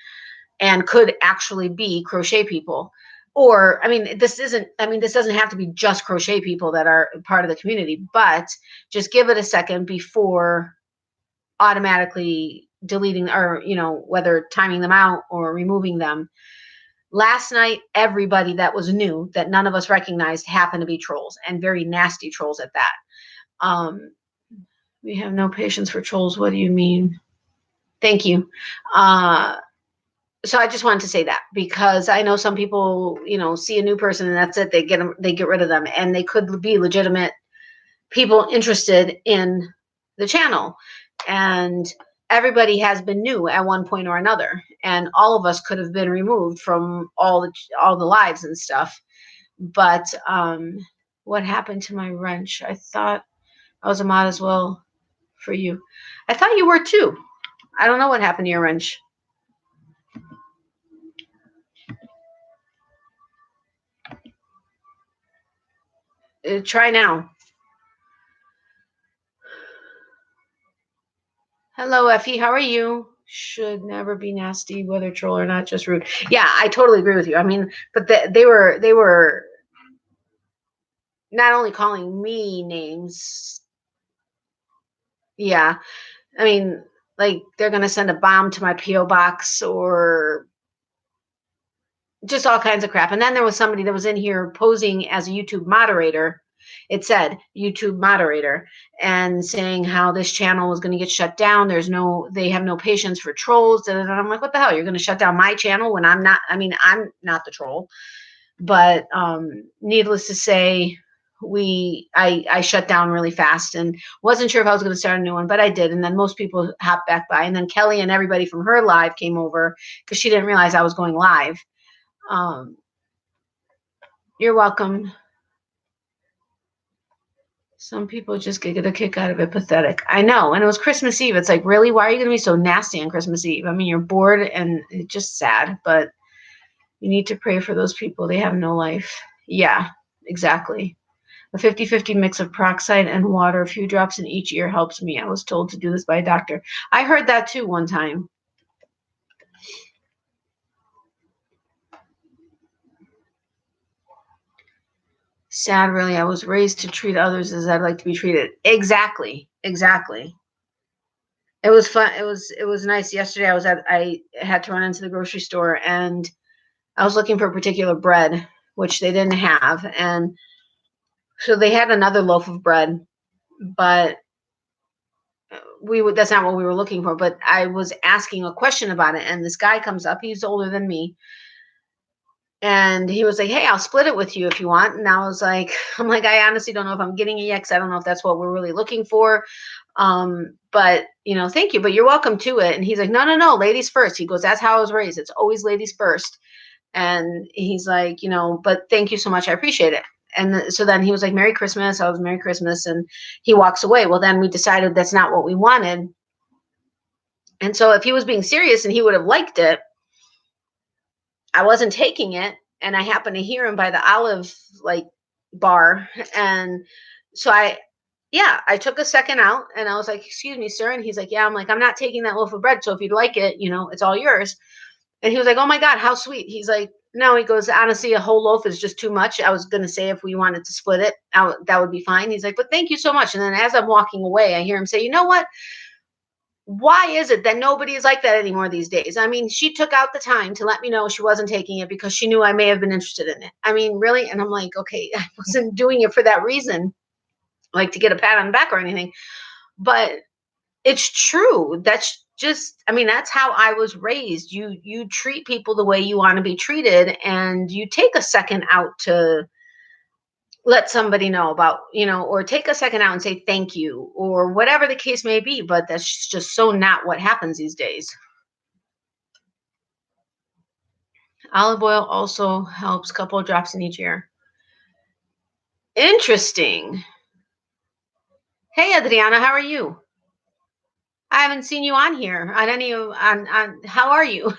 and could actually be crochet people. Or, I mean, this doesn't have to be just crochet people that are part of the community, but just give it a second before automatically deleting or, whether timing them out or removing them. Last night, everybody that was new that none of us recognized happened to be trolls, and very nasty trolls at that. We have no patience for trolls. What do you mean? Thank you. So I just wanted to say that because I know some people, see a new person and that's it. They get rid of them, and they could be legitimate people interested in the channel. And everybody has been new at one point or another, and all of us could have been removed from all the lives and stuff. But what happened to my wrench? I thought I was a mod as well for you. I thought you were too. I don't know what happened to your wrench. Try now. Hello, Effie. How are you? Should never be nasty, whether troll or not, just rude. Yeah, I totally agree with you. I mean, but they were not only calling me names. Yeah, I mean, like they're gonna send a bomb to my PO box or just all kinds of crap. And then there was somebody that was in here posing as a YouTube moderator. It said YouTube moderator and saying how this channel was going to get shut down. They have no patience for trolls. And I'm like, what the hell? You're going to shut down my channel when I'm not, I'm not the troll. But needless to say, I shut down really fast and wasn't sure if I was going to start a new one, but I did. And then most people hopped back by. And then Kelly and everybody from her live came over because she didn't realize I was going live. You're welcome. Some people just get a kick out of it. Pathetic. I know. And it was Christmas Eve. It's like, really? Why are you going to be so nasty on Christmas Eve? I mean, you're bored and it's just sad, but you need to pray for those people. They have no life. Yeah, exactly. A 50-50 mix of peroxide and water, a few drops in each ear helps me. I was told to do this by a doctor. I heard that too one time. Sad, really. I was raised to treat others as I'd like to be treated. Exactly. It was fun. It was nice. Yesterday I had to run into the grocery store and I was looking for a particular bread, which they didn't have. And so they had another loaf of bread, but that's not what we were looking for. But I was asking a question about it, and this guy comes up. He's older than me. And he was like, hey, I'll split it with you if you want. And I was like, I honestly don't know if I'm getting it yet because I don't know if that's what we're really looking for. But, thank you, but you're welcome to it. And he's like, no, ladies first. He goes, that's how I was raised. It's always ladies first. And he's like, but thank you so much. I appreciate it. And so then he was like, Merry Christmas. I was Merry Christmas. And he walks away. Well, then we decided that's not what we wanted. And so if he was being serious and he would have liked it, I wasn't taking it, and I happened to hear him by the olive bar, and so I took a second out, and I was like, "Excuse me, sir," and he's like, "Yeah." I'm like, "I'm not taking that loaf of bread, so if you'd like it, it's all yours." And he was like, "Oh my God, how sweet." He's like, "No," he goes, "Honestly, a whole loaf is just too much. I was gonna say if we wanted to split it, that would be fine." He's like, "But thank you so much." And then as I'm walking away, I hear him say, "You know what? Why is it that nobody is like that anymore these days? I mean, she took out the time to let me know she wasn't taking it because she knew I may have been interested in it. I mean, really?" And I'm like, okay, I wasn't doing it for that reason, like to get a pat on the back or anything. But it's true. That's just, that's how I was raised. You treat people the way you want to be treated, and you take a second out to let somebody know about, or take a second out and say thank you or whatever the case may be. But that's just so not what happens these days. Olive oil also helps, couple of drops in each ear. Interesting. Hey, Adriana, how are you? I haven't seen you on here on any of on how are you?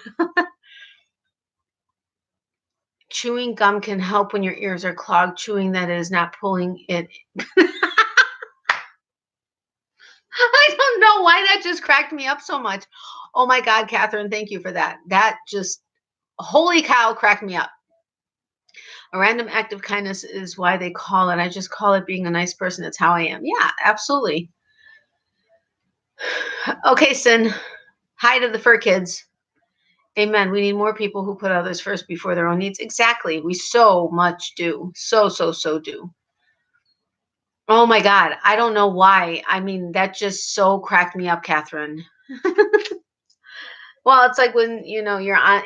Chewing gum can help when your ears are clogged. Chewing that is not pulling it. I don't know why that just cracked me up so much. Oh my God, Catherine, thank you for that. That just, holy cow, cracked me up. A random act of kindness is why they call it. I just call it being a nice person. It's how I am. Yeah, absolutely. Okay, Sin. Hi to the fur kids. Amen. We need more people who put others first before their own needs. Exactly. We so much do. So do. Oh my God. I don't know why. I mean, that just so cracked me up, Catherine. Well, it's like when, you're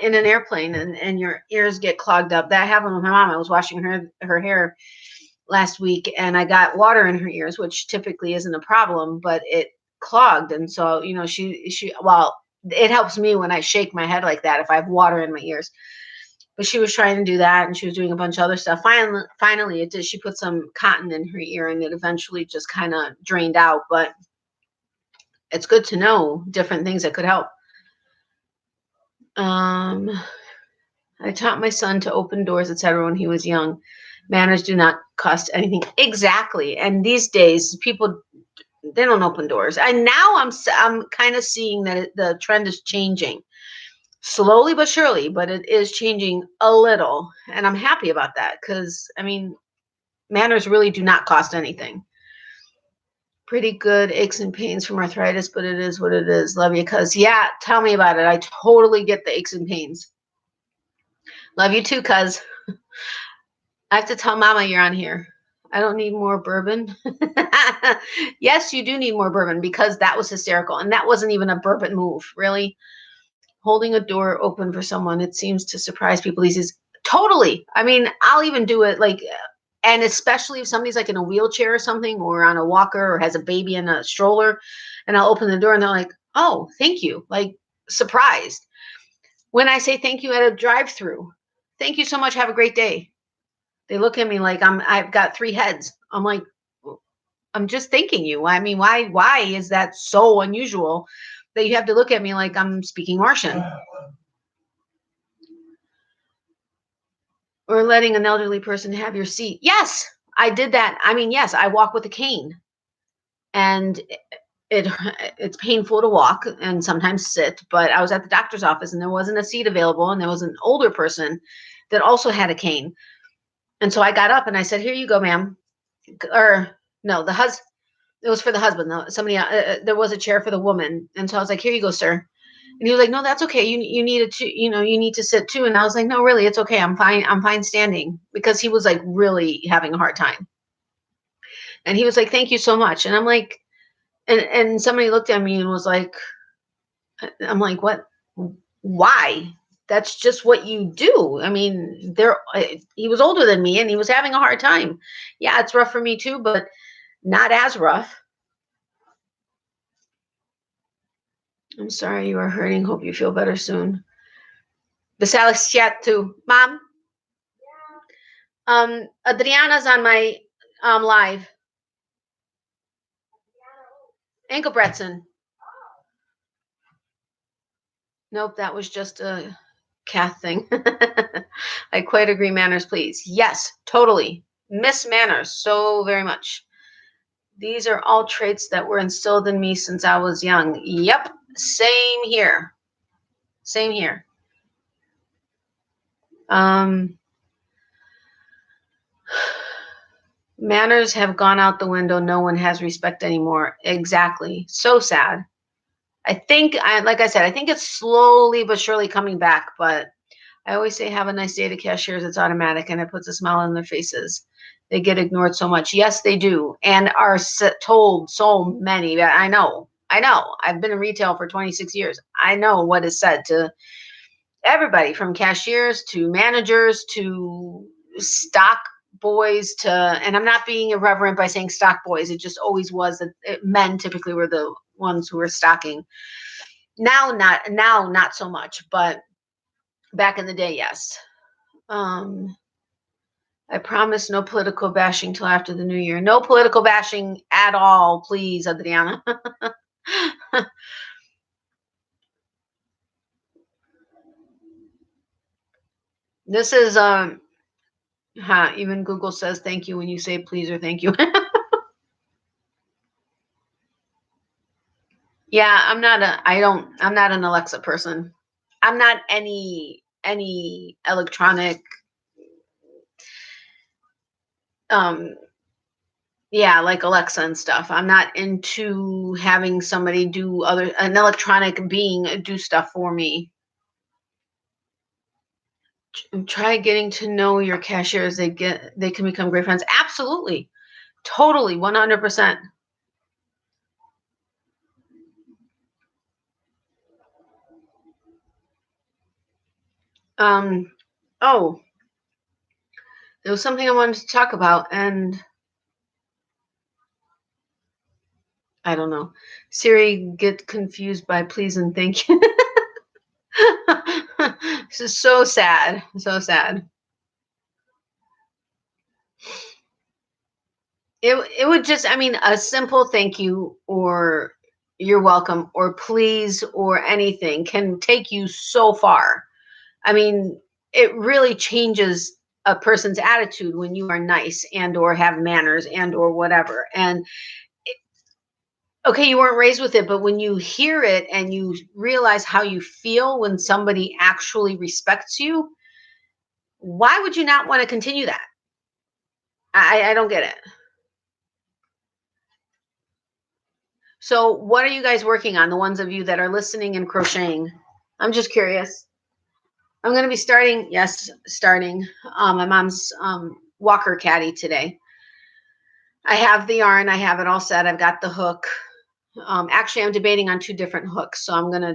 in an airplane and your ears get clogged up. That happened with my mom. I was washing her hair last week and I got water in her ears, which typically isn't a problem, but it clogged. And so, well, it helps me when I shake my head like that if I have water in my ears. But she was trying to do that and she was doing a bunch of other stuff. Finally it did. She put some cotton in her ear and it eventually just kind of drained out. But it's good to know different things that could help. I taught my son to open doors, etc. when he was young. Manners do not cost anything. Exactly. And these days, people, they don't open doors. And now I'm kind of seeing that the trend is changing. Slowly but surely, but it is changing a little. And I'm happy about that because, I mean, manners really do not cost anything. Pretty good aches and pains from arthritis, but it is what it is. Love you, cuz. Yeah, tell me about it. I totally get the aches and pains. Love you too, cuz. I have to tell Mama you're on here. I don't need more bourbon. Yes, you do need more bourbon because that was hysterical. And that wasn't even a bourbon move, really. Holding a door open for someone, it seems to surprise people these days. Totally. I mean, I'll even do it like, and especially if somebody's like in a wheelchair or something or on a walker or has a baby in a stroller, and I'll open the door and they're like, oh, thank you. Like surprised. When I say thank you at a drive-through, thank you so much. Have a great day. They look at me like I've got 3 heads. I'm like, I'm just thanking you. I mean, why is that so unusual that you have to look at me like I'm speaking Martian? Or letting an elderly person have your seat. Yes, I did that. I mean, yes, I walk with a cane. And it's painful to walk and sometimes sit, but I was at the doctor's office and there wasn't a seat available and there was an older person that also had a cane. And so I got up and I said, "Here you go, ma'am." Or no, it was for the husband. Somebody, there was a chair for the woman. And so I was like, "Here you go, sir." And he was like, "No, that's okay. You needed to, you need to sit too." And I was like, "No, really, it's okay. I'm fine. I'm fine standing," because he was like really having a hard time. And he was like, "Thank you so much." And I'm like, and somebody looked at me and was like, I'm like, "What? Why? That's just what you do." I mean, he was older than me and he was having a hard time. Yeah, it's rough for me too, but not as rough. I'm sorry you are hurting. Hope you feel better soon. Basalis chat too. Mom, Adriana's on my live. Ankle Bretson. Nope, that was just a Kath thing. I quite agree. Manners, please. Yes, totally. Miss manners so very much. These are all traits that were instilled in me since I was young. Yep, same here. Same here. Manners have gone out the window. No one has respect anymore. Exactly. So sad. I think, like I said, I think it's slowly but surely coming back. But I always say, have a nice day to cashiers. It's automatic, and it puts a smile on their faces. They get ignored so much. Yes, they do, and are told so many. I know. I've been in retail for 26 years. I know what is said to everybody from cashiers to managers to stock boys to, and I'm not being irreverent by saying stock boys. It just always was that men typically were the ones who were stocking. Now, not so much, but back in the day, yes. I promise no political bashing till after the new year. No political bashing at all, please, Adriana. This is even Google says thank you when you say please or thank you. Yeah, I'm not an Alexa person. I'm not any electronic yeah, like Alexa and stuff. I'm not into having somebody do an electronic being do stuff for me. Try getting to know your cashiers. They can become great friends. Absolutely. Totally, 100%. Oh, there was something I wanted to talk about, and I don't know. Siri, get confused by please and thank you. This is so sad. So sad. It would just, I mean, a simple thank you or you're welcome or please or anything can take you so far. I mean, it really changes a person's attitude when you are nice and or have manners and or whatever. And okay, you weren't raised with it, but when you hear it and you realize how you feel when somebody actually respects you, why would you not want to continue that? I don't get it. So what are you guys working on, the ones of you that are listening and crocheting? I'm just curious. I'm going to be starting my mom's walker caddy today. I have the yarn. I have it all set. I've got the hook. Actually, I'm debating on 2 different hooks, so I'm going to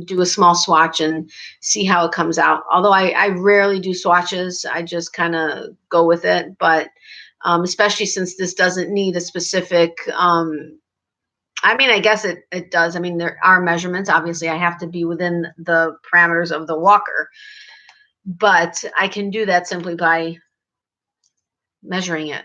do a small swatch and see how it comes out. Although I rarely do swatches. I just kind of go with it. But especially since this doesn't need a specific I mean, I guess it does. I mean, there are measurements. Obviously, I have to be within the parameters of the walker, but I can do that simply by measuring it.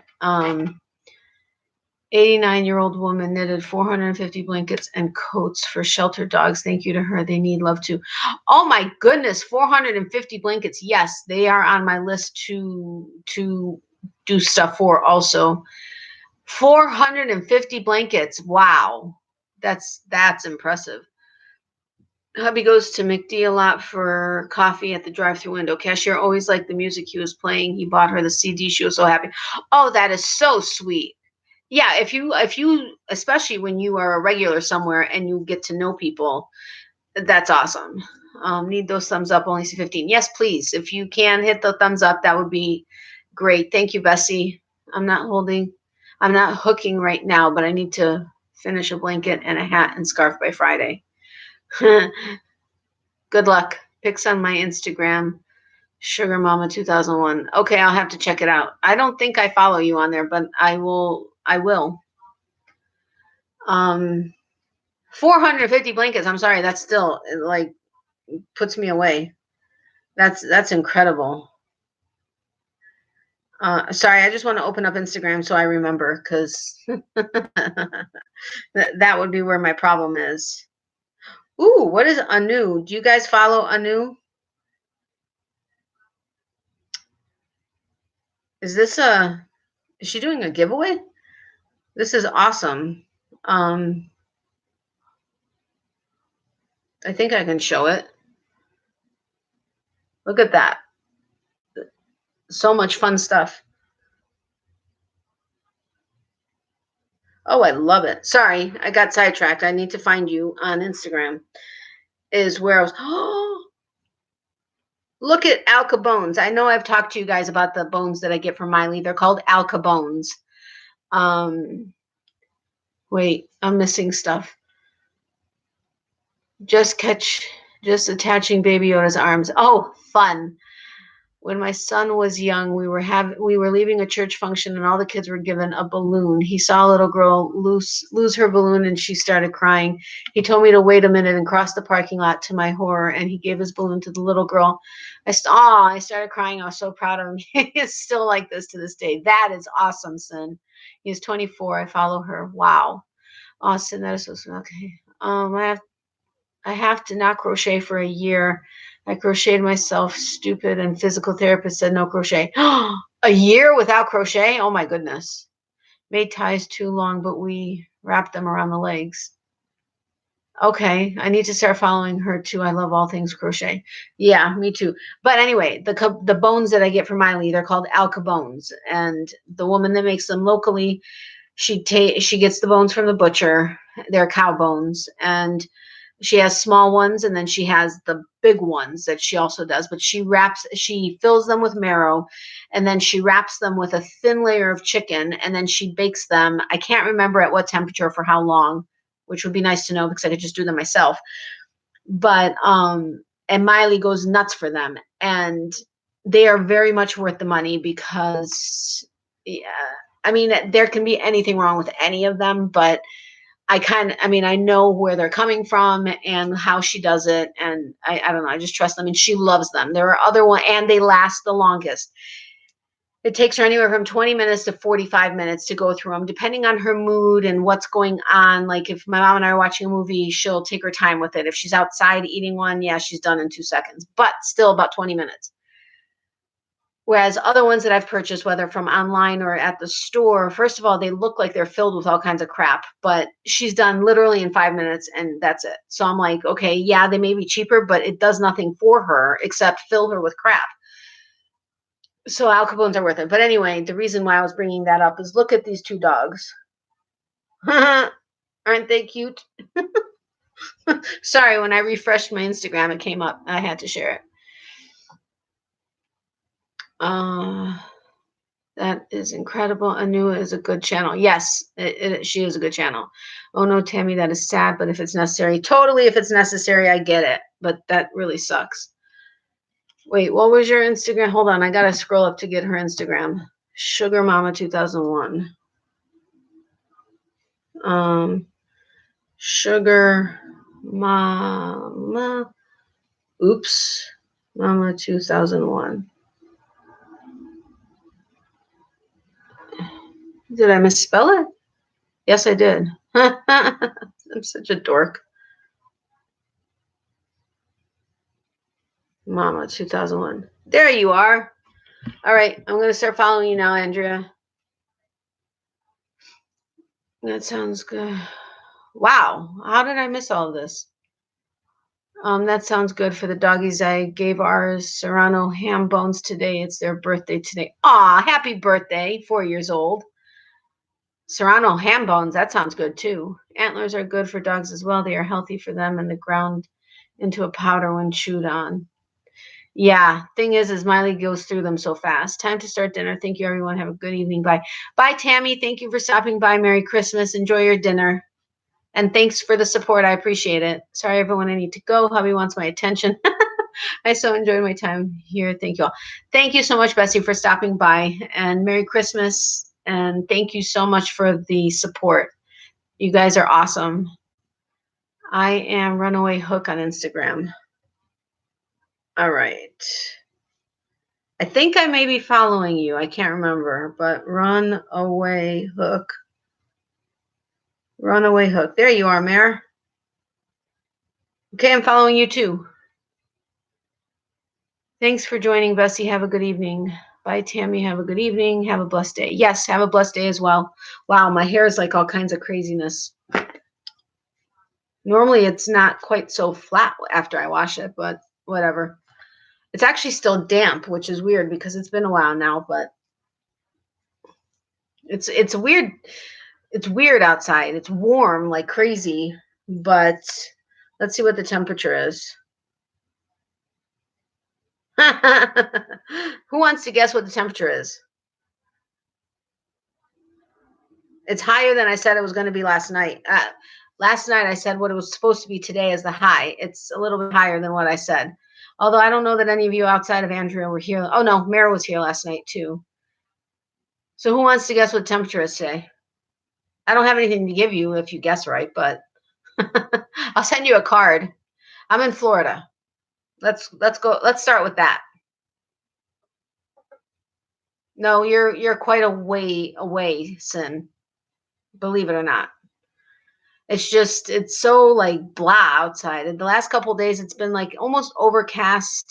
89-year-old woman knitted 450 blankets and coats for shelter dogs. Thank you to her. They need love too. Oh my goodness, 450 blankets. Yes, they are on my list to do stuff for also. 450 blankets. Wow. That's impressive. Hubby goes to McD a lot for coffee at the drive-through window. Cashier always liked the music he was playing. He bought her the CD. She was so happy. Oh, that is so sweet. Yeah, if you especially when you are a regular somewhere and you get to know people, that's awesome. Need those thumbs up. Only see 15. Yes, please. If you can hit the thumbs up, that would be great. Thank you, Bessie. I'm not hooking right now, but I need to finish a blanket and a hat and scarf by Friday. Good luck. Pics on my Instagram, Sugar Mama 2001. Okay, I'll have to check it out. I don't think I follow you on there, but I will. 450 blankets. I'm sorry, that's still like puts me away. That's incredible. Sorry, I just want to open up Instagram so I remember because that would be where my problem is. Ooh, what is Anu? Do you guys follow Anu? Is she doing a giveaway? This is awesome. I think I can show it. Look at that. So much fun stuff. Oh, I love it. Sorry, I got sidetracked. I need to find you on Instagram. Is where I was. Oh, look at Alka bones. I know I've talked to you guys about the bones that I get from Miley. They're called Alka bones. Wait, I'm missing stuff. Just attaching Baby Yoda's arms. Oh, fun. When my son was young, we were leaving a church function and all the kids were given a balloon. He saw a little girl lose her balloon and she started crying. He told me to wait a minute and cross the parking lot. To my horror, and he gave his balloon to the little girl. I started crying. I was so proud of him. He is still like this to this day. That is awesome, son. He's 24. I follow her. Wow. Austin, that is so sweet. Okay. I have to not crochet for a year. I crocheted myself stupid and physical therapist said no crochet. A year without crochet? Oh my goodness. Made ties too long, but we wrapped them around the legs. Okay, I need to start following her too. I love all things crochet. Yeah, me too. But anyway, the bones that I get from Miley, they're called Alka bones, and the woman that makes them locally, she gets the bones from the butcher. They're cow bones, and she has small ones, and then she has the big ones that she also does. But she fills them with marrow, and then she wraps them with a thin layer of chicken, and then she bakes them. I can't remember at what temperature for how long, which would be nice to know because I could just do them myself. But and Miley goes nuts for them, and they are very much worth the money because, yeah, I mean, there can be anything wrong with any of them, but I know where they're coming from and how she does it, and I don't know, I just trust them, and she loves them. There are other ones, and they last the longest. It takes her anywhere from 20 minutes to 45 minutes to go through them, depending on her mood and what's going on. Like if my mom and I are watching a movie, she'll take her time with it. If she's outside eating one, yeah, she's done in 2 seconds, but still about 20 minutes. Whereas other ones that I've purchased, whether from online or at the store, first of all, they look like they're filled with all kinds of crap, but she's done literally in 5 minutes and that's it. So I'm like, okay, yeah, they may be cheaper, but it does nothing for her except fill her with crap. So Al Capones are worth it. But anyway, the reason why I was bringing that up is look at these 2 dogs. Aren't they cute? Sorry, when I refreshed my Instagram, it came up. I had to share it. That is incredible. Anu is a good channel. Yes, she is a good channel. Oh no, Tammy, that is sad, but if it's necessary, totally, if it's necessary, I get it. But that really sucks. Wait, what was your Instagram? Hold on, I gotta scroll up to get her Instagram. Sugar Mama 2001. Sugar Mama. Oops. Mama 2001. Did I misspell it? Yes, I did. I'm such a dork. Mama 2001. There you are. All right, I'm going to start following you now, Andrea. That sounds good. Wow, how did I miss all of this? That sounds good for the doggies. I gave ours Serrano ham bones today. It's their birthday today. Aw, happy birthday, 4 years old. Serrano ham bones, that sounds good too. Antlers are good for dogs as well. They are healthy for them and the ground into a powder when chewed on. Yeah, thing is Miley goes through them so fast. Time to start dinner. Thank you, everyone. Have a good evening. Bye. Bye, Tammy. Thank you for stopping by. Merry Christmas. Enjoy your dinner. And thanks for the support. I appreciate it. Sorry, everyone. I need to go. Hubby wants my attention. I so enjoyed my time here. Thank you all. Thank you so much, Bessie, for stopping by. And Merry Christmas. And thank you so much for the support. You guys are awesome. I am Runaway Hook on Instagram. All right. I think I may be following you. I can't remember, but Runaway Hook. Runaway Hook. There you are, Mare. Okay, I'm following you too. Thanks for joining, Bessie. Have a good evening. Bye, Tammy. Have a good evening. Have a blessed day. Yes, have a blessed day as well. Wow, my hair is like all kinds of craziness. Normally, it's not quite so flat after I wash it, but whatever. It's actually still damp, which is weird because it's been a while now, but it's weird. It's weird outside. It's warm like crazy, but let's see what the temperature is. Who wants to guess what the temperature is? It's higher than I said it was going to be last night. Last night I said what it was supposed to be today is the high. It's a little bit higher than what I said. Although I don't know that any of you outside of Andrea were here. Oh, no, Mara was here last night too. So who wants to guess what the temperature is today? I don't have anything to give you if you guess right, but I'll send you a card. I'm in Florida. Let's go. Let's start with that. No, you're quite a way away, Sin. Believe it or not. It's so like blah outside. And the last couple of days, it's been like almost overcast,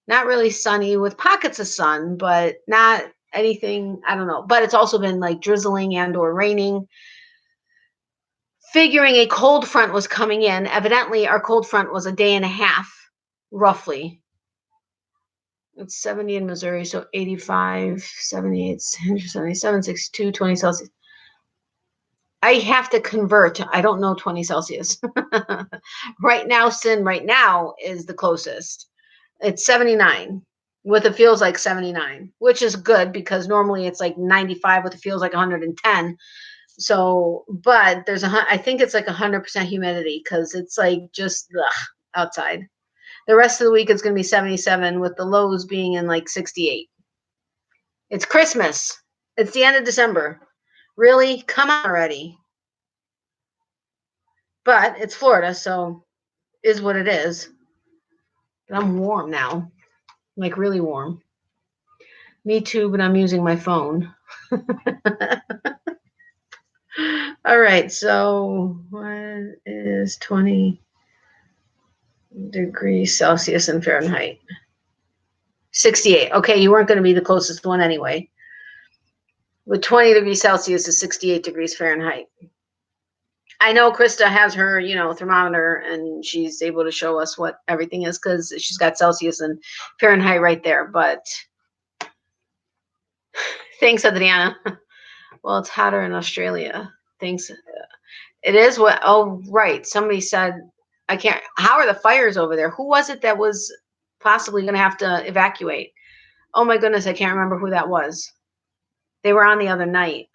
not really sunny with pockets of sun, but not anything. I don't know. But it's also been like drizzling and or raining. Figuring a cold front was coming in. Evidently, our cold front was a day and a half, roughly. It's 70 in Missouri, so 85, 78, 177, 62, 20 Celsius. I have to convert. I don't know 20 Celsius. Right now is the closest. It's 79 with it feels like 79, which is good because normally it's like 95 with it feels like 110. So, but I think it's like 100% humidity because it's like just outside. The rest of the week it's going to be 77 with the lows being in like 68. It's Christmas. It's the end of December. Really? Come on already. But it's Florida, so is what it is. But I'm warm now. Like really warm. Me too, but I'm using my phone. All right, so what is 20 degrees Celsius in Fahrenheit? 68. Okay, you weren't going to be the closest one anyway. With 20 degrees Celsius is 68 degrees Fahrenheit. I know Krista has her, thermometer, and she's able to show us what everything is because she's got Celsius and Fahrenheit right there. But thanks, Adriana. Well, it's hotter in Australia. Thanks. It is what? Oh, right. Somebody said, I can't. How are the fires over there? Who was it that was possibly going to have to evacuate? Oh my goodness, I can't remember who that was. They were on the other night.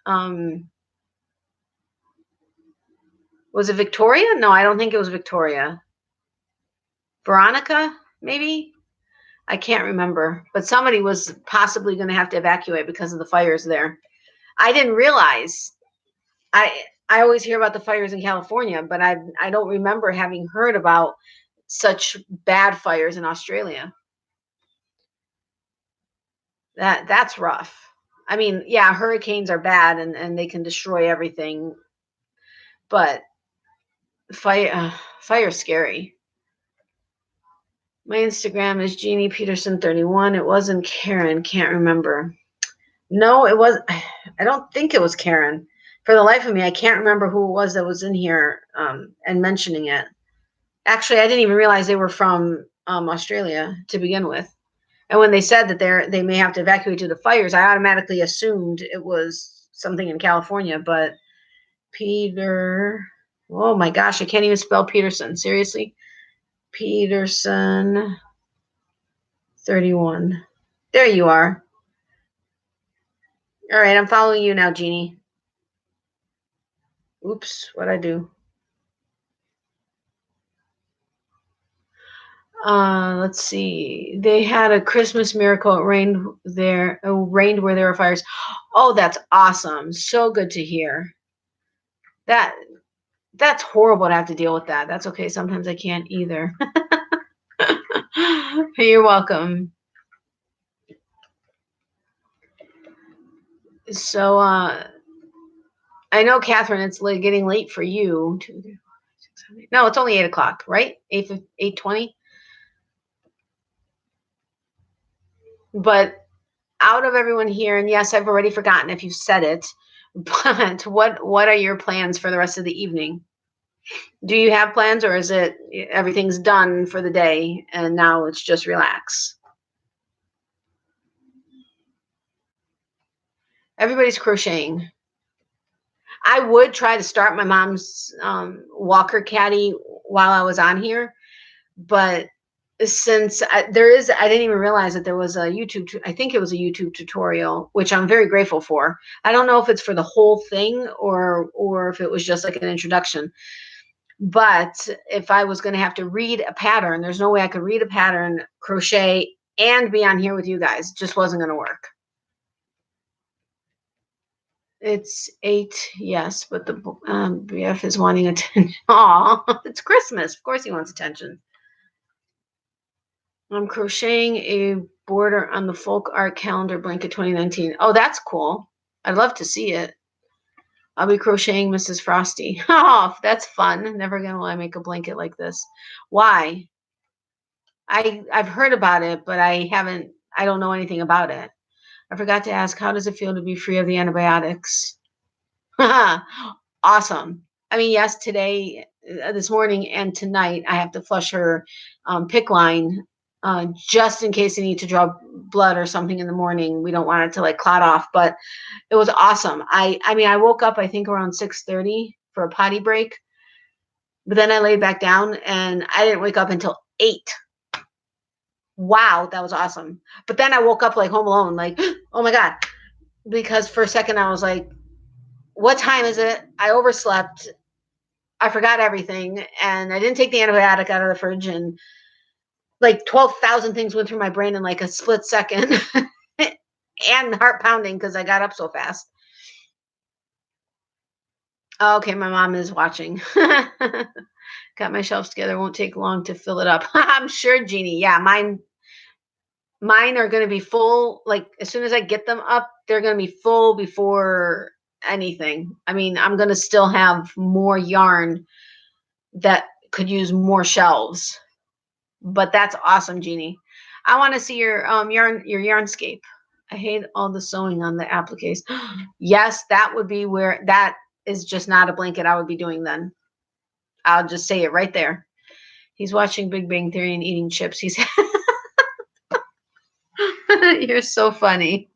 Was it Victoria? No, I don't think it was Victoria. Veronica, maybe? I can't remember. But somebody was possibly going to have to evacuate because of the fires there. I didn't realize. I always hear about the fires in California, but I don't remember having heard about such bad fires in Australia. That's rough. I mean, yeah, hurricanes are bad and they can destroy everything. But fire's scary. My Instagram is Jeannie Peterson 31. It wasn't Karen. Can't remember. No, it was. I don't think it was Karen. For the life of me, I can't remember who it was that was in here and mentioning it. Actually, I didn't even realize they were from Australia to begin with. And when they said that they may have to evacuate due to fires, I automatically assumed it was something in California. But Peter, oh my gosh, I can't even spell Peterson. Seriously? Peterson 31. There you are. All right, I'm following you now, Jeannie. Oops, what'd I do? Let's see. They had a Christmas miracle. It rained there. It rained where there were fires. Oh, that's awesome. So good to hear. That's horrible to have to deal with that. That's okay. Sometimes I can't either. You're welcome. So, I know, Catherine, it's getting late for you. No, it's only 8 o'clock, right? 8:20. But out of everyone here, and yes, I've already forgotten if you said it, but what are your plans for the rest of the evening? Do you have plans, or is it everything's done for the day and now it's just relax? Everybody's crocheting. I would try to start my mom's walker caddy while I was on here, but since I didn't even realize that there was a I think it was a YouTube tutorial, which I'm very grateful for. I don't know if it's for the whole thing or if it was just like an introduction. But if I was going to have to read a pattern, there's no way I could read a pattern, crochet, and be on here with you guys. It just wasn't going to work. It's 8, yes, but the BF is wanting attention. Aw, it's Christmas. Of course he wants attention. I'm crocheting a border on the folk art calendar blanket 2019. Oh, that's cool. I'd love to see it. I'll be crocheting Mrs. Frosty. Oh, that's fun. Never gonna let make a blanket like this. Why? I've heard about it, but I don't know anything about it. I forgot to ask, how does it feel to be free of the antibiotics? Awesome. I mean, yes, today, this morning and tonight, I have to flush her PICC line just in case I need to draw blood or something in the morning. We don't want it to like clot off, but it was awesome. I mean, I woke up, I think around 6:30 for a potty break, but then I laid back down and I didn't wake up until 8. Wow, that was awesome. But then I woke up like home alone, like, oh my God, because for a second I was like, what time is it? I overslept. I forgot everything, and I didn't take the antibiotic out of the fridge, and like 12,000 things went through my brain in like a split second, and heart pounding because I got up so fast. Okay, my mom is watching. Got my shelves together. Won't take long to fill it up. I'm sure, Jeannie. Yeah, mine are going to be full. Like as soon as I get them up, they're going to be full before anything. I mean, I'm going to still have more yarn that could use more shelves. But that's awesome, Jeannie. I want to see your yarnscape. I hate all the sewing on the appliques. Yes, that would be where that is just not a blanket I would be doing then. I'll just say it right there. He's watching Big Bang Theory and eating chips. He's You're so funny.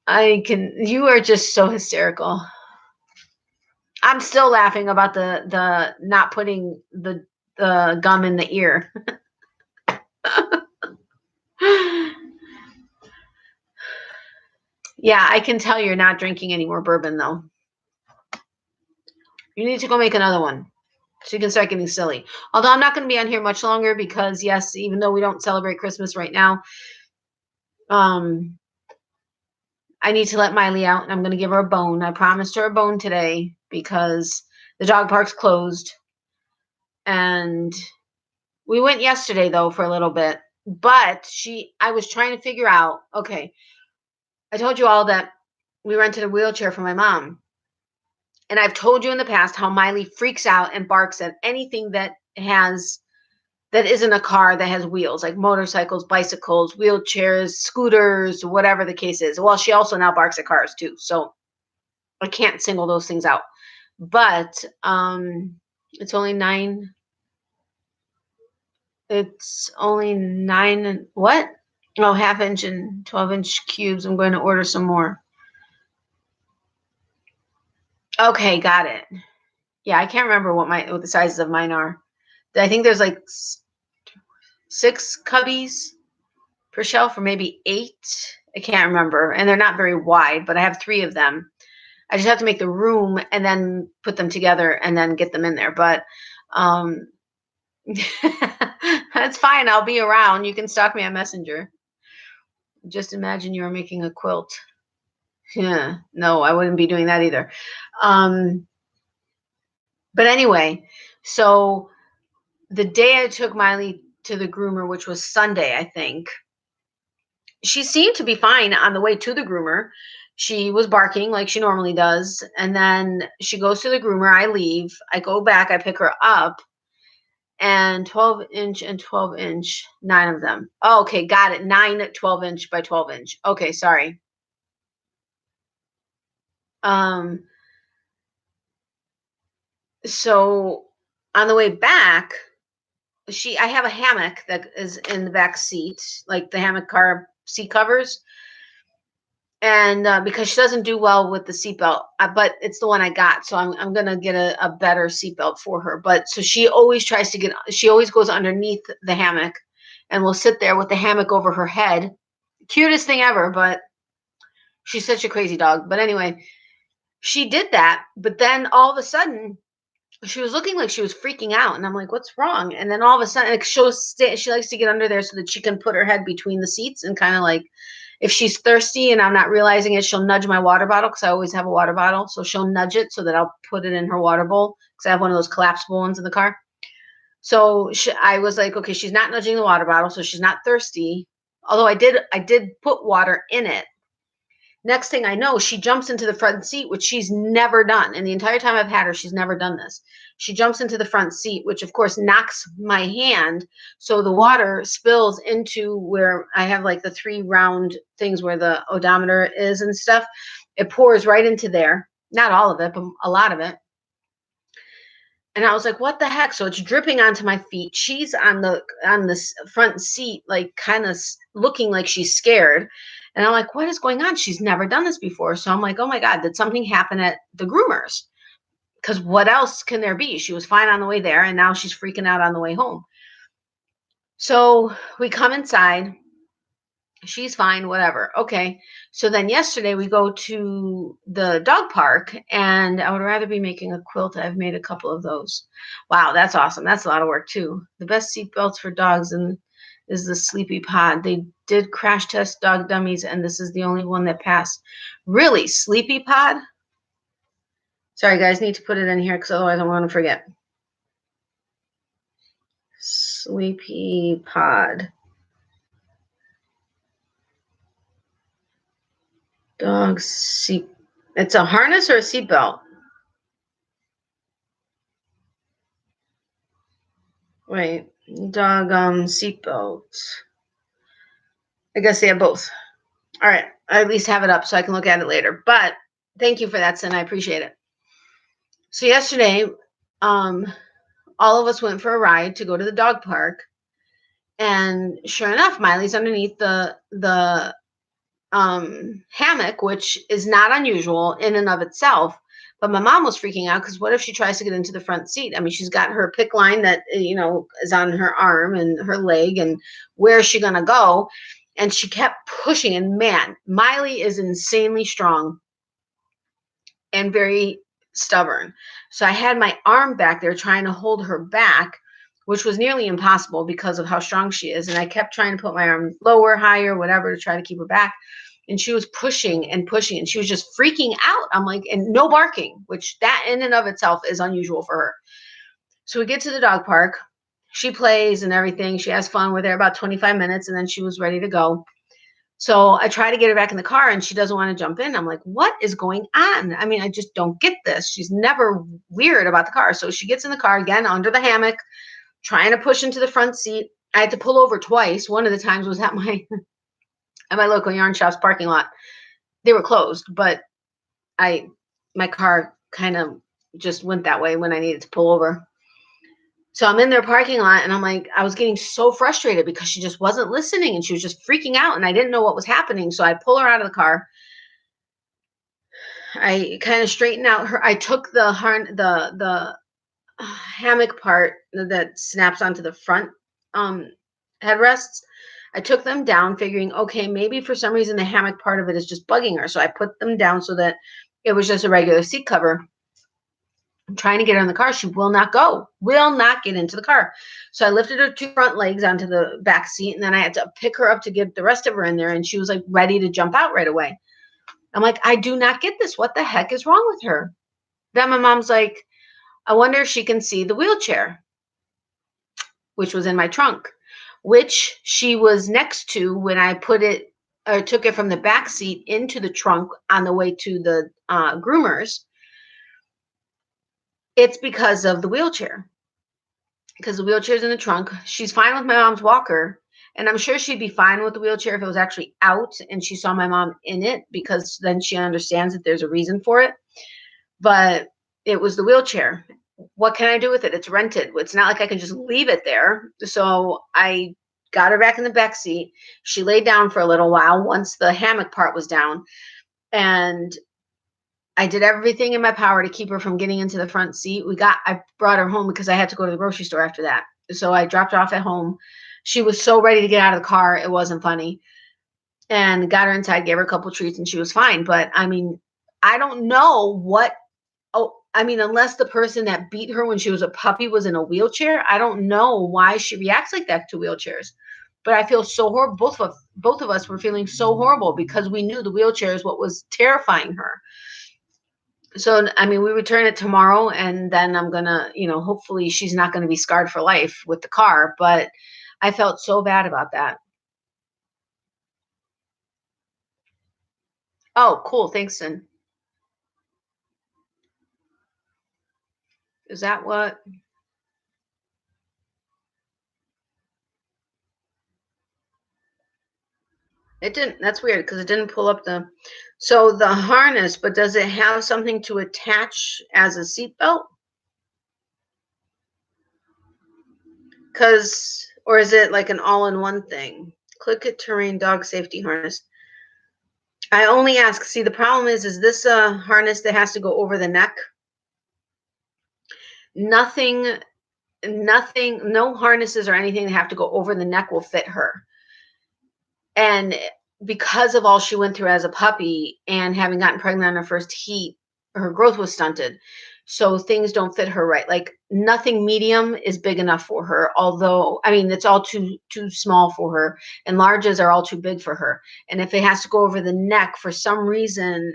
You are just so hysterical. I'm still laughing about the not putting the gum in the ear. Yeah, I can tell you're not drinking any more bourbon though. You need to go make another one so you can start getting silly. Although I'm not going to be on here much longer because yes, even though we don't celebrate Christmas right now, I need to let Miley out and I'm going to give her a bone. I promised her a bone today because the dog park's closed. And we went yesterday though for a little bit, but I was trying to figure out, okay, I told you all that we rented a wheelchair for my mom. And I've told you in the past how Miley freaks out and barks at anything that isn't a car that has wheels, like motorcycles, bicycles, wheelchairs, scooters, whatever the case is. Well, she also now barks at cars too. So I can't single those things out. But it's only 9. It's only 9 what? Oh, 1/2 inch and 12-inch cubes. I'm going to order some more. Okay, got it. Yeah, I can't remember what the sizes of mine are. I think there's like 6 cubbies per shelf, or maybe 8. I can't remember. And they're not very wide, but I have 3 of them. I just have to make the room and then put them together and then get them in there. But that's fine. I'll be around. You can stalk me on Messenger. Just imagine you were making a quilt. Yeah, no, I wouldn't be doing that either. But anyway, so the day I took Miley to the groomer, which was Sunday, I think, she seemed to be fine on the way to the groomer. She was barking like she normally does. And then she goes to the groomer. I leave. I go back. I pick her up. And 12-inch and 12-inch, 9 of them. Oh, okay, got it. 9 12-inch by 12-inch. Okay, sorry. So on the way back, I have a hammock that is in the back seat, like the hammock car seat covers. And because she doesn't do well with the seatbelt, but it's the one I got, so I'm gonna get a better seatbelt for her. But so she always goes underneath the hammock, and will sit there with the hammock over her head. Cutest thing ever, but she's such a crazy dog. But anyway, she did that, but then all of a sudden, she was looking like she was freaking out, and I'm like, "What's wrong?" And then all of a sudden, like, she likes to get under there so that she can put her head between the seats and kind of like, if she's thirsty and I'm not realizing it, she'll nudge my water bottle because I always have a water bottle. So she'll nudge it so that I'll put it in her water bowl because I have one of those collapsible ones in the car. So I was like, okay, she's not nudging the water bottle, so she's not thirsty. Although I did put water in it. Next thing I know, she jumps into the front seat, which she's never done. In the entire time I've had her, she's never done this. She jumps into the front seat, which of course knocks my hand. So the water spills into where I have like the 3 round things where the odometer is and stuff. It pours right into there. Not all of it, but a lot of it. And I was like, what the heck? So it's dripping onto my feet. She's on the front seat, like kind of looking like she's scared. And I'm like, what is going on? She's never done this before. So I'm like, oh my God, did something happen at the groomers? Because what else can there be? She was fine on the way there, and now she's freaking out on the way home. So we come inside. She's fine, whatever. Okay. So then yesterday we go to the dog park, and I would rather be making a quilt. I've made a couple of those. Wow, that's awesome. That's a lot of work too. The best seat belts for dogs is the Sleepy Pod. They did crash test dog dummies, and this is the only one that passed. Really, Sleepy Pod? Sorry, guys, need to put it in here because otherwise I'm going to forget. Sleepy Pod. Dog seat. It's a harness or a seat belt? Wait, dog seat belts. I guess they have both. All right, I at least have it up so I can look at it later. But thank you for that, Sin. I appreciate it. So yesterday, all of us went for a ride to go to the dog park, and sure enough, Miley's underneath the hammock, which is not unusual in and of itself. But my mom was freaking out because what if she tries to get into the front seat? I mean, she's got her pick line that, is on her arm and her leg, and where is she going to go? And she kept pushing. And man, Miley is insanely strong and very stubborn. So I had my arm back there trying to hold her back, which was nearly impossible because of how strong she is. And I kept trying to put my arm lower, higher, whatever, to try to keep her back. And she was pushing and pushing, and she was just freaking out. I'm like, and no barking, which that in and of itself is unusual for her. So we get to the dog park. She plays and everything. She has fun. We're there about 25 minutes, and then she was ready to go. So I try to get her back in the car, and she doesn't want to jump in. I'm like, what is going on? I mean, I just don't get this. She's never weird about the car. So she gets in the car again under the hammock, trying to push into the front seat. I had to pull over twice. One of the times was at my local yarn shop's parking lot. They were closed, but my car kind of just went that way when I needed to pull over. So I'm in their parking lot, and I'm like, I was getting so frustrated because she just wasn't listening, and she was just freaking out, and I didn't know what was happening. So I pull her out of the car. I kind of straightened out her. I took the hammock part that snaps onto the front headrests. I took them down, figuring, okay, maybe for some reason the hammock part of it is just bugging her. So I put them down so that it was just a regular seat cover. I'm trying to get her in the car. She will not get into the car. So I lifted her 2 front legs onto the back seat, and then I had to pick her up to get the rest of her in there, and she was like ready to jump out right away. I'm like, I do not get this. What the heck is wrong with her? Then my mom's like, I wonder if she can see the wheelchair, which was in my trunk, which she was next to when I took it from the back seat into the trunk on the way to the groomers. It's because of the wheelchair, because the wheelchair's in the trunk. She's fine with my mom's walker, and I'm sure she'd be fine with the wheelchair if it was actually out and she saw my mom in it, because then she understands that there's a reason for it. But it was the wheelchair. What can I do with it? It's rented. It's not like I can just leave it there. So I got her back in the back seat. She laid down for a little while once the hammock part was down, and I did everything in my power to keep her from getting into the front seat. I brought her home because I had to go to the grocery store after that. So I dropped her off at home. She was so ready to get out of the car, it wasn't funny. And got her inside, gave her a couple treats, and she was fine. But I mean, I don't know unless the person that beat her when she was a puppy was in a wheelchair, I don't know why she reacts like that to wheelchairs. But I feel so horrible. Both of us were feeling so horrible because we knew the wheelchair is what was terrifying her. So, I mean, we return it tomorrow, and then I'm going to, hopefully she's not going to be scarred for life with the car. But I felt so bad about that. Oh, cool. Thanks, Sin. Is that what? It didn't. That's weird because it didn't pull up the. So the harness, but does it have something to attach as a seatbelt? Because, or is it like an all-in-one thing? Click it, terrain, dog safety harness. I only ask. See, the problem is this a harness that has to go over the neck? Nothing, no harnesses or anything that have to go over the neck will fit her. And because of all she went through as a puppy and having gotten pregnant on her first heat, her growth was stunted. So things don't fit her right. Like nothing medium is big enough for her. Although, I mean, it's all too small for her, and larges are all too big for her. And if it has to go over the neck for some reason,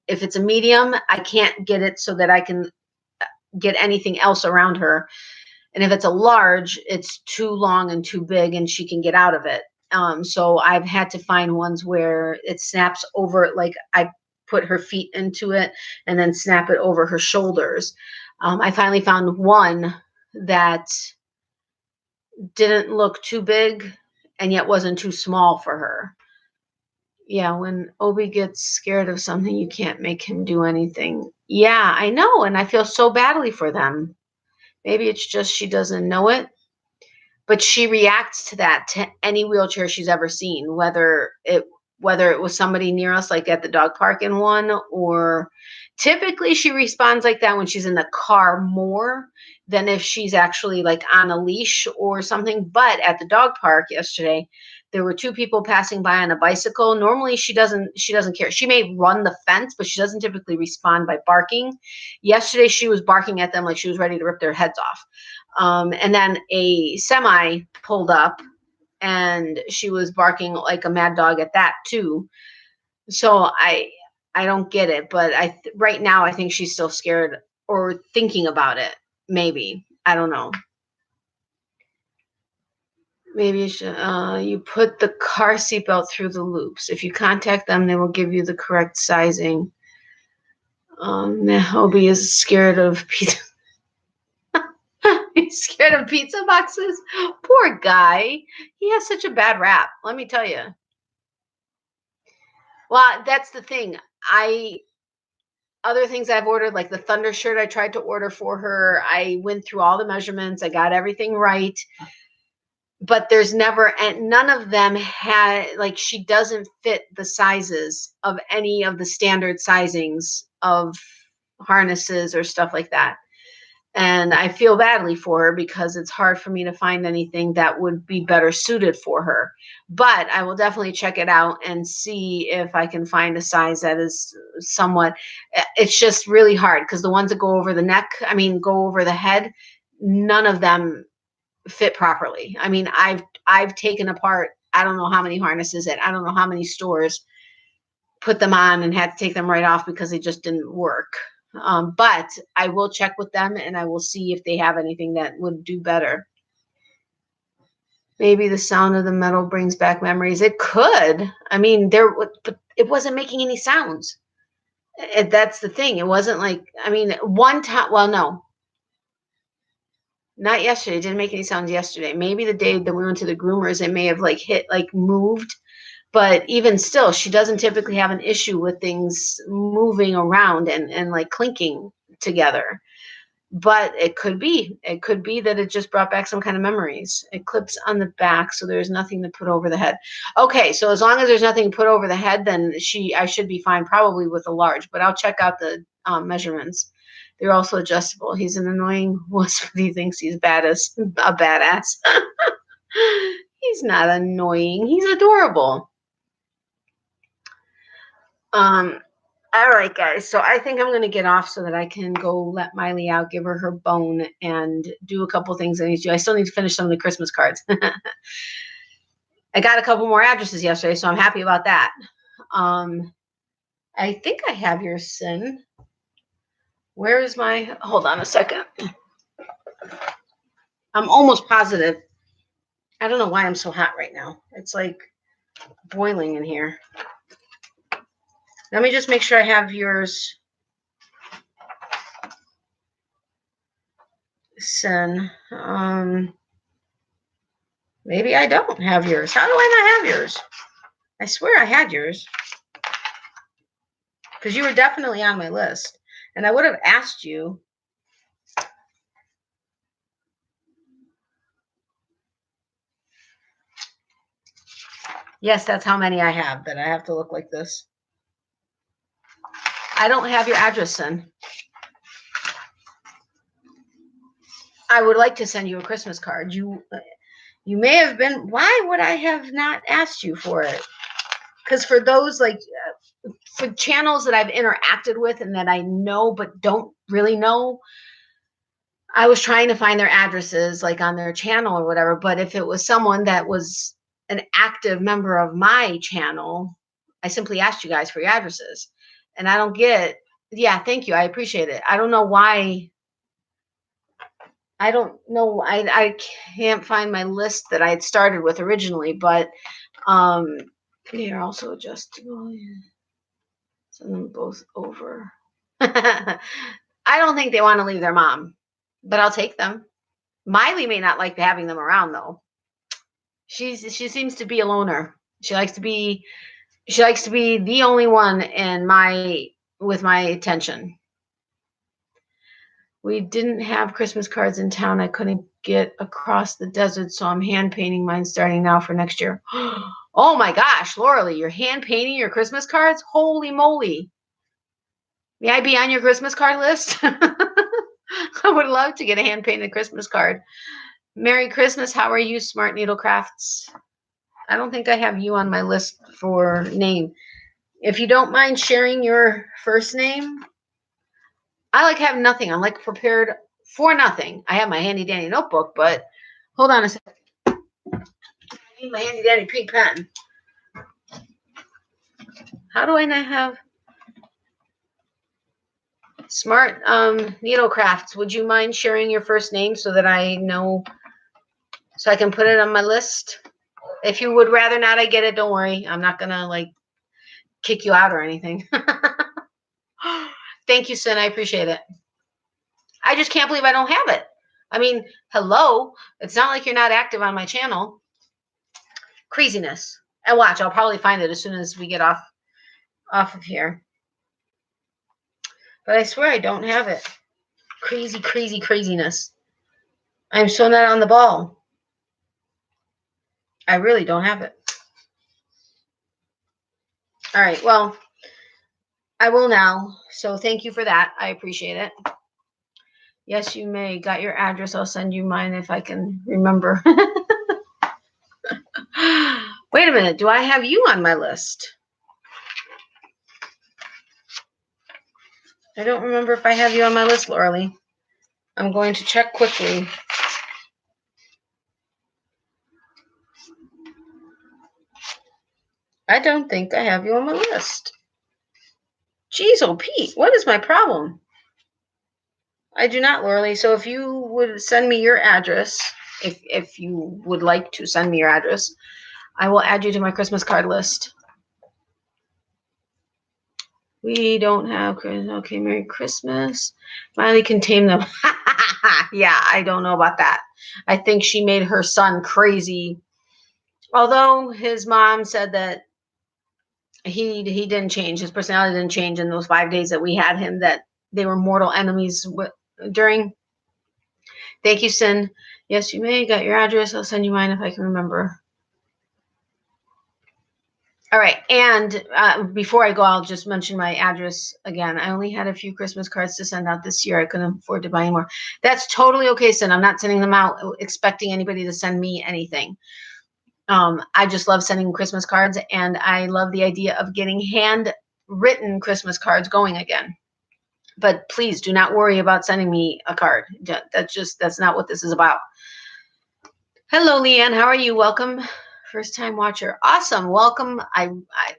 if it's a medium, I can't get it so that I can get anything else around her. And if it's a large, it's too long and too big, and she can get out of it. So I've had to find ones where it snaps over, like I put her feet into it and then snap it over her shoulders. I finally found one that didn't look too big and yet wasn't too small for her. Yeah, when Obi gets scared of something, you can't make him do anything. Yeah, I know, and I feel so badly for them. Maybe it's just she doesn't know it, but she reacts to that, to any wheelchair she's ever seen, whether it was somebody near us, like at the dog park in one, or typically she responds like that when she's in the car more than if she's actually like on a leash or something. But at the dog park yesterday, there were two people passing by on a bicycle. Normally she doesn't care. She may run the fence, but she doesn't typically respond by barking. Yesterday she was barking at them like she was ready to rip their heads off. And then a semi pulled up and she was barking like a mad dog at that too. So I don't get it, but right now I think she's still scared or thinking about it. Maybe. I don't know. Maybe you should, you put the car seatbelt through the loops. If you contact them, they will give you the correct sizing. Obi is scared of pizza. He's scared of pizza boxes. Poor guy. He has such a bad rap, let me tell you. Well, that's the thing. Other things I've ordered, like the Thunder shirt I tried to order for her. I went through all the measurements. I got everything right. But there's never, and none of them had, like, she doesn't fit the sizes of any of the standard sizings of harnesses or stuff like that. And I feel badly for her because it's hard for me to find anything that would be better suited for her. But I will definitely check it out and see if I can find a size that is somewhat, it's just really hard because the ones that go over the neck, go over the head, none of them fit properly. I mean, I've taken apart, I don't know how many harnesses at I don't know how many stores, put them on and had to take them right off because they just didn't work. But I will check with them and I will see if they have anything that would do better. Maybe the sound of the metal brings back memories. It could. But it wasn't making any sounds. That's the thing. It wasn't like, one time, well, no, not yesterday. It didn't make any sounds yesterday. Maybe the day that we went to the groomers, it may have moved. But even still, she doesn't typically have an issue with things moving around and like clinking together. But it could be that it just brought back some kind of memories. It clips on the back, so there's nothing to put over the head. Okay, so as long as there's nothing to put over the head, then I should be fine, probably with a large. But I'll check out the measurements. They're also adjustable. He's an annoying wuss, but he thinks he's a badass. He's not annoying. He's adorable. All right, guys. So I think I'm going to get off so that I can go let Miley out, give her bone, and do a couple things I need to do. I still need to finish some of the Christmas cards. I got a couple more addresses yesterday, so I'm happy about that. I think I have your Sin. Where is my? Hold on a second. I'm almost positive. I don't know why I'm so hot right now. It's like boiling in here. Let me just make sure I have yours. Sin. Maybe I don't have yours. How do I not have yours? I swear I had yours. Because you were definitely on my list. And I would have asked you. Yes, that's how many I have, that I have to look like this. I don't have your address, Sin. I would like to send you a Christmas card. You may have been. Why would I have not asked you for it? Because for those, like, for channels that I've interacted with and that I know but don't really know, I was trying to find their addresses, like on their channel or whatever. But if it was someone that was an active member of my channel, I simply asked you guys for your addresses. And I don't get, yeah, thank you. I appreciate it. I don't know why. I don't know. I can't find my list that I had started with originally, but they are also adjustable. Send them both over. I don't think they want to leave their mom, but I'll take them. Miley may not like having them around though. She seems to be a loner. She likes to be the only one with my attention. We didn't have Christmas cards in town. I couldn't get across the desert, so I'm hand painting mine starting now for next year. Oh my gosh, Lauralee, you're hand painting your Christmas cards? Holy moly. May I be on your Christmas card list? I would love to get a hand painted Christmas card. Merry Christmas. How are you, Smart Needle Crafts? I don't think I have you on my list for name. If you don't mind sharing your first name, I like have nothing. I'm like prepared for nothing. I have my handy dandy notebook, but hold on a second. I need my handy dandy pink pen. How do I not have Smart Needle Crafts? Would you mind sharing your first name so that I know, so I can put it on my list? If you would rather not, I get it. Don't worry. I'm not gonna like kick you out or anything. Thank you, Sin. I appreciate it. I just can't believe I don't have it. I mean, hello. It's not like you're not active on my channel. Craziness. And watch, I'll probably find it as soon as we get off of here. But I swear I don't have it. Crazy, crazy, craziness. I'm so not on the ball. I really don't have it. All right, well, I will now. So thank you for that. I appreciate it. Yes, you may. Got your address. I'll send you mine if I can remember. Wait a minute. Do I have you on my list? I don't remember if I have you on my list, Lauralee. I'm going to check quickly. I don't think I have you on my list. Jeez, oh Pete, what is my problem? I do not, Lauralee. So if you would send me your address, if you would like to send me your address, I will add you to my Christmas card list. We don't have, okay, Merry Christmas. Miley can tame them. Yeah, I don't know about that. I think she made her son crazy. Although his mom said that he didn't change. His personality didn't change in those 5 days that we had him, that they were mortal enemies during. Thank you, Sin. Yes, you may. Got your address. I'll send you mine if I can remember. All right. And before I go, I'll just mention my address again. I only had a few Christmas cards to send out this year. I couldn't afford to buy any more. That's totally okay, Sin. I'm not sending them out expecting anybody to send me anything. I just love sending Christmas cards, and I love the idea of getting handwritten Christmas cards going again. But please do not worry about sending me a card. That's not what this is about. Hello, Leanne. How are you? Welcome. First time watcher. Awesome. Welcome.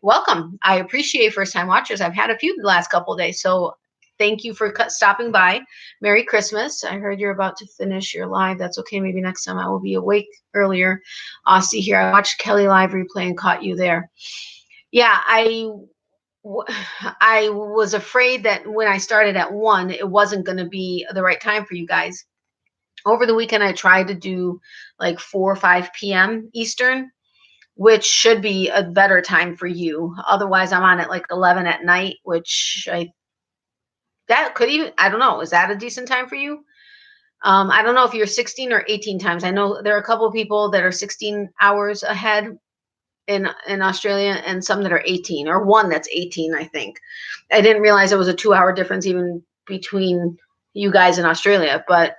Welcome. I appreciate first time watchers. I've had a few the last couple of days. So thank you for stopping by. Merry Christmas. I heard you're about to finish your live. That's okay. Maybe next time I will be awake earlier. Aussie here. I watched Kelly live replay and caught you there. Yeah, I I was afraid that when I started at 1, it wasn't going to be the right time for you guys. Over the weekend, I tried to do like 4 or 5 p.m. Eastern, which should be a better time for you. Otherwise, I'm on at like 11 at night, which that could even, I don't know, is that a decent time for you? I don't know if you're 16 or 18 times. I know there are a couple of people that are 16 hours ahead in Australia, and some that are 18, or one that's 18, I think. I didn't realize it was a 2-hour difference even between you guys in Australia, but,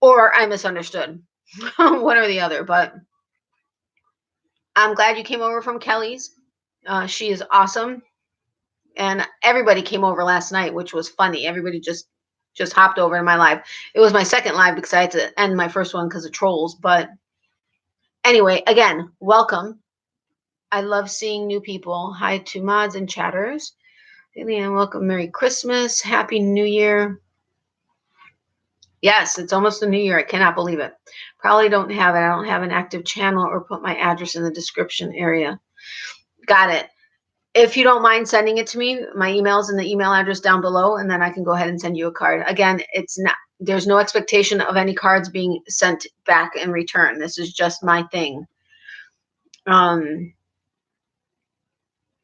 or I misunderstood one or the other. But I'm glad you came over from Kelly's. She is awesome. And everybody came over last night, which was funny. Everybody just hopped over in my live. It was my second live because I had to end my first one because of trolls. But anyway, again, welcome. I love seeing new people. Hi to mods and chatters. Leanne, welcome. Merry Christmas. Happy New Year. Yes, it's almost the new year. I cannot believe it. Probably don't have it. I don't have an active channel or put my address in the description area. Got it. If you don't mind sending it to me, my email's in the email address down below, and then I can go ahead and send you a card. Again, it's not, there's no expectation of any cards being sent back in return. This is just my thing.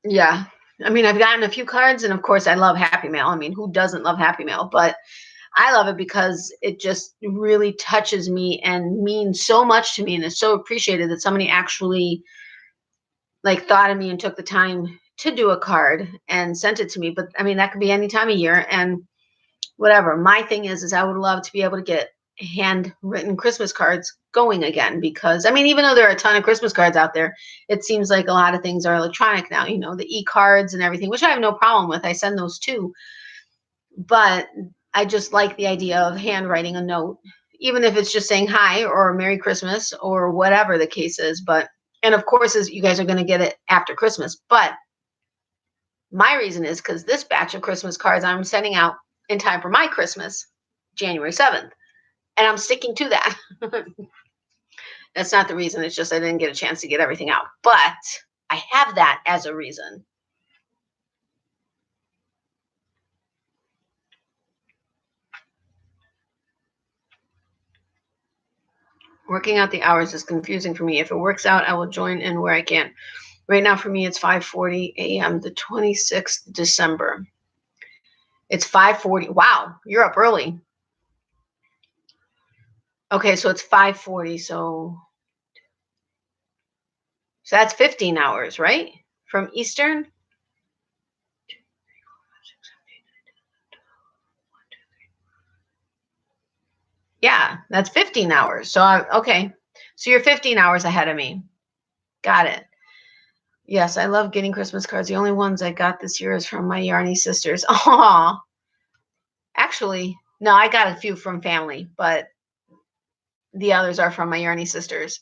Yeah. I mean, I've gotten a few cards, and of course I love Happy Mail. I mean, who doesn't love Happy Mail? But I love it because it just really touches me and means so much to me, and it's so appreciated that somebody actually like thought of me and took the time to do a card and sent it to me. But I mean, that could be any time of year and whatever. My thing is I would love to be able to get handwritten Christmas cards going again, because I mean, even though there are a ton of Christmas cards out there, it seems like a lot of things are electronic now, you know, the e-cards and everything, which I have no problem with. I send those too. But I just like the idea of handwriting a note, even if it's just saying hi or Merry Christmas or whatever the case is. But, and of course, as you guys are going to get it after Christmas. But my reason is because this batch of Christmas cards I'm sending out in time for my Christmas, January 7th. And I'm sticking to that. That's not the reason. It's just I didn't get a chance to get everything out. But I have that as a reason. Working out the hours is confusing for me. If it works out, I will join in where I can. Right now for me, it's 5:40 a.m. the 26th December. It's 5:40. Wow, you're up early. Okay, so it's 5:40. So that's 15 hours, right? From Eastern? Yeah, that's 15 hours. So okay. So you're 15 hours ahead of me. Got it. Yes, I love getting Christmas cards. The only ones I got this year is from my Yarny sisters. Aw. Actually, no, I got a few from family, but the others are from my Yarny sisters.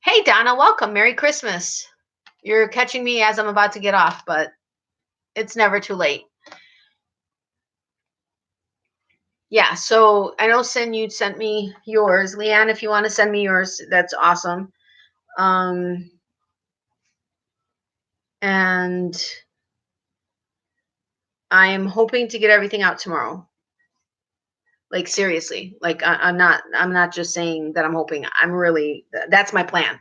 Hey, Donna, welcome. Merry Christmas. You're catching me as I'm about to get off, but it's never too late. Yeah, so I know Sin, you sent me yours. Leanne, if you want to send me yours, that's awesome. And I am hoping to get everything out tomorrow. Like seriously, like I'm not just saying that I'm hoping. I'm really, that's my plan,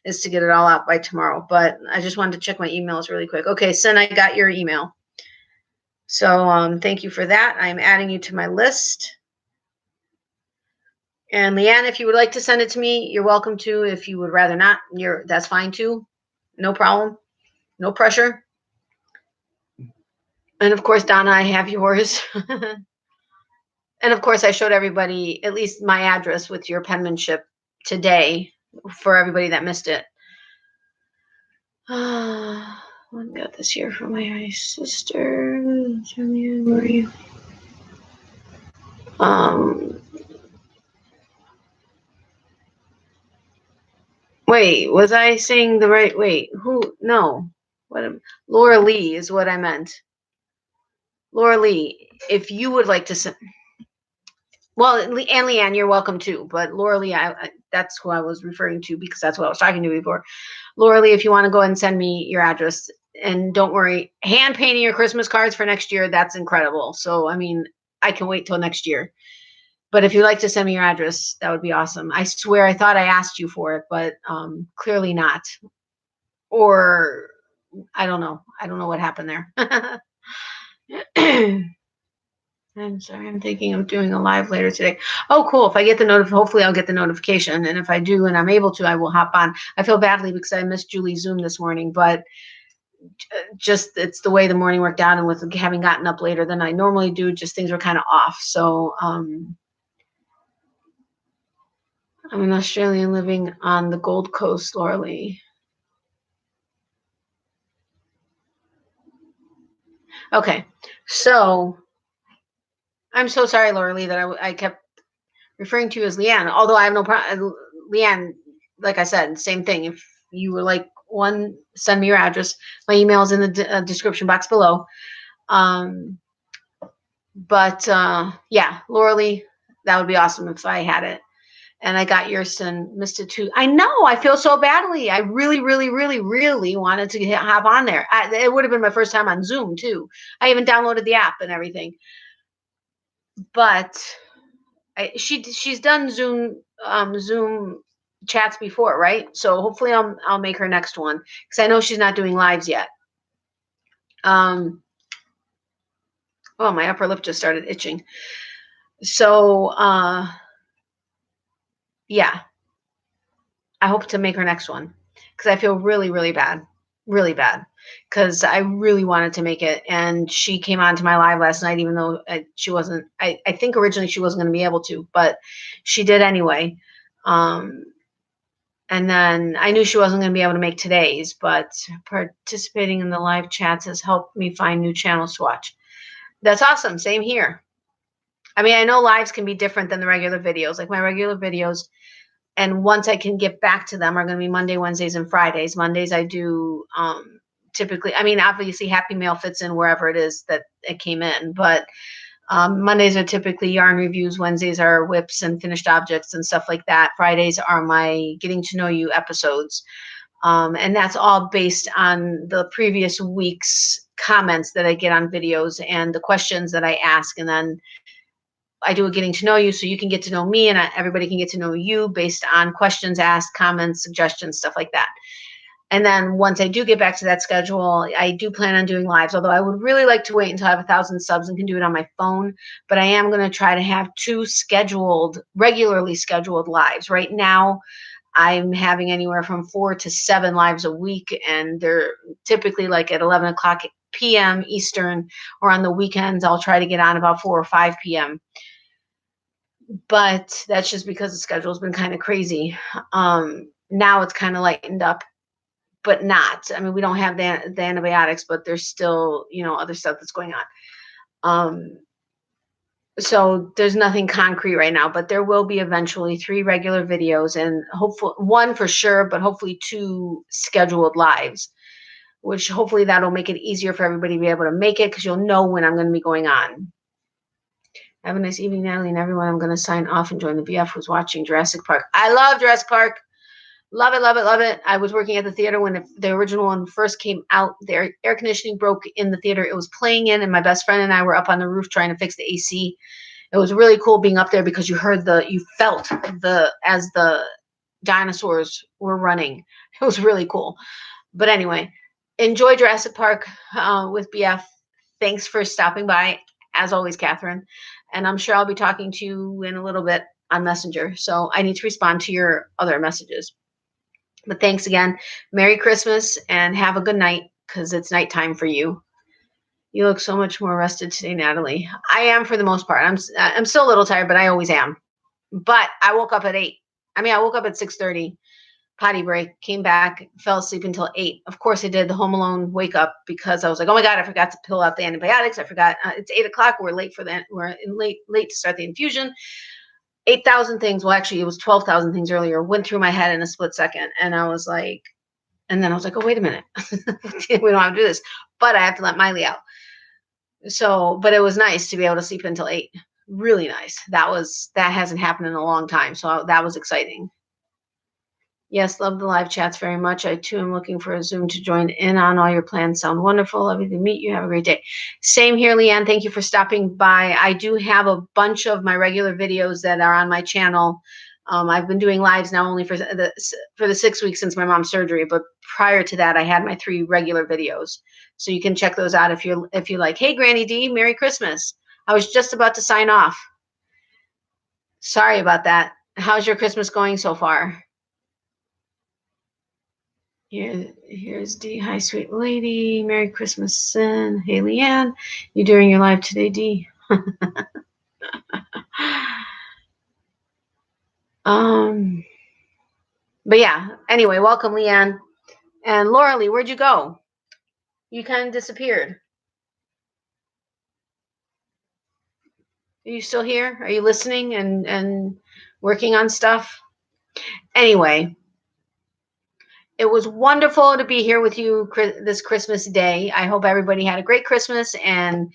is to get it all out by tomorrow. But I just wanted to check my emails really quick. Okay, Sin, I got your email. So thank you for that. I'm adding you to my list. And Leanne, if you would like to send it to me, you're welcome to. If you would rather not, that's fine too. No problem. No pressure. And of course, Donna, I have yours. And of course, I showed everybody at least my address with your penmanship today for everybody that missed it. I got this here from my sister. Where are you? Wait, was I saying the right? Wait, who? No. What? Laura Lee is what I meant. Laura Lee, if you would like to send. Well, and Leanne, you're welcome too. But Laura Lee, that's who I was referring to because that's what I was talking to before. Laura Lee, if you want to go ahead and send me your address, and don't worry, hand painting your Christmas cards for next year, that's incredible. So, I mean, I can wait till next year. But if you'd like to send me your address, that would be awesome. I swear I thought I asked you for it, but clearly not. Or I don't know. I don't know what happened there. I'm sorry. I'm thinking of doing a live later today. Oh, cool. If I get the hopefully I'll get the notification. And if I do and I'm able to, I will hop on. I feel badly because I missed Julie's Zoom this morning, but just it's the way the morning worked out, and with having gotten up later than I normally do, just things were kind of off. So I'm an Australian living on the Gold Coast, Laura Lee. Okay, so I'm so sorry, Laura Lee, that I kept referring to you as Leanne, although I have no problem. Leanne, like I said, same thing. If you would like one, send me your address. My email is in the description box below. Yeah, Laura Lee, that would be awesome if I had it. And I got yours and missed it too. I know. I feel so badly. I really, really, really, really wanted to hop on there. It would have been my first time on Zoom too. I even downloaded the app and everything. But she's done Zoom chats before, right? So hopefully I'll make her next one, because I know she's not doing lives yet. Oh, my upper lip just started itching. So yeah, I hope to make her next one, because I feel really, really bad, because I really wanted to make it, and she came on to my live last night, even though she wasn't. I think originally she wasn't going to be able to, but she did anyway. And then I knew she wasn't going to be able to make today's, but participating in the live chats has helped me find new channels to watch. That's awesome. Same here. I mean, I know lives can be different than the regular videos. Like my regular videos, and once I can get back to them, are going to be Monday, Wednesdays, and Fridays. Mondays I do typically, I mean, obviously Happy Mail fits in wherever it is that it came in, but Mondays are typically yarn reviews. Wednesdays are whips and finished objects and stuff like that. Fridays are my getting to know you episodes. And that's all based on the previous week's comments that I get on videos and the questions that I ask. And then I do a getting to know you, so you can get to know me, and everybody can get to know you based on questions asked, comments, suggestions, stuff like that. And then once I do get back to that schedule, I do plan on doing lives, although I would really like to wait until I have 1,000 subs and can do it on my phone. But I am going to try to have 2 regularly scheduled lives. Right now, I'm having anywhere from 4 to 7 lives a week, and they're typically like at 11 o'clock p.m. Eastern, or on the weekends, I'll try to get on about 4 or 5 p.m. But that's just because the schedule's been kind of crazy. Now it's kind of lightened up, but not. I mean, we don't have the antibiotics, but there's still, other stuff that's going on. So there's nothing concrete right now, but there will be eventually 3 regular videos, and hopefully 1 for sure, but hopefully 2 scheduled lives, which hopefully that'll make it easier for everybody to be able to make it, because you'll know when I'm going to be going on. Have a nice evening, Natalie, and everyone. I'm going to sign off and join the BF who's watching Jurassic Park. I love Jurassic Park. Love it, love it, love it. I was working at the theater when the original one first came out. The air conditioning broke in the theater it was playing in, and my best friend and I were up on the roof trying to fix the AC. It was really cool being up there, because you felt as the dinosaurs were running. It was really cool. But anyway, enjoy Jurassic Park with BF. Thanks for stopping by, as always, Catherine. And I'm sure I'll be talking to you in a little bit on Messenger. So I need to respond to your other messages. But thanks again. Merry Christmas, and have a good night, because it's nighttime for you. You look so much more rested today, Natalie. I am, for the most part. I'm still a little tired, but I always am. But I woke up at 8. I woke up at 6:30, potty break, came back, fell asleep until 8. Of course, I did the Home Alone wake up, because I was like, oh my God, I forgot to pill out the antibiotics. I forgot it's 8 o'clock. We're late to start the infusion. 8,000 things. Well, actually, it was 12,000 things earlier. Went through my head in a split second, and I was like, oh, wait a minute. We don't have to do this, but I have to let Miley out. So, but it was nice to be able to sleep until 8. Really nice. That hasn't happened in a long time. So that was exciting. Yes, love the live chats very much. I too am looking for a Zoom to join in on. All your plans sound wonderful. Lovely to meet you. Have a great day. Same here, Leanne. Thank you for stopping by. I do have a bunch of my regular videos that are on my channel. I've been doing lives now only for the 6 weeks since my mom's surgery, but prior to that, I had my 3 regular videos. So you can check those out if you like. Hey, Granny D, Merry Christmas. I was just about to sign off. Sorry about that. How's your Christmas going so far? Here's D. Hi, sweet lady. Merry Christmas, Sin. Hey, Leanne. You doing your live today, D? But yeah, anyway, welcome, Leanne. And Laura Lee, where'd you go? You kind of disappeared. Are you still here? Are you listening and working on stuff? Anyway, it was wonderful to be here with you this Christmas day. I hope everybody had a great Christmas and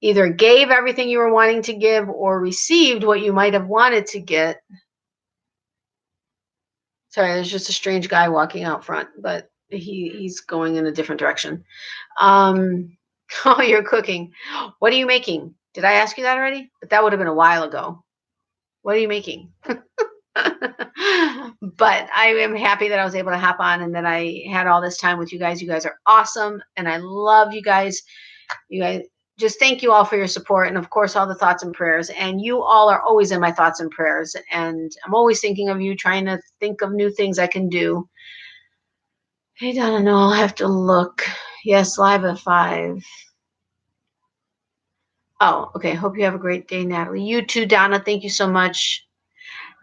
either gave everything you were wanting to give or received what you might have wanted to get. Sorry, there's just a strange guy walking out front, but he's going in a different direction. Oh, you're cooking. What are you making? Did I ask you that already? But that would have been a while ago. What are you making? But I am happy that I was able to hop on and that I had all this time with you guys. You guys are awesome, and I love you guys. You guys, just thank you all for your support, and of course all the thoughts and prayers. And you all are always in my thoughts and prayers, and I'm always thinking of you, trying to think of new things I can do. Hey, Donna, no, I'll have to look. Yes, live at 5. Oh, okay. Hope you have a great day, Natalie. You too, Donna. Thank you so much.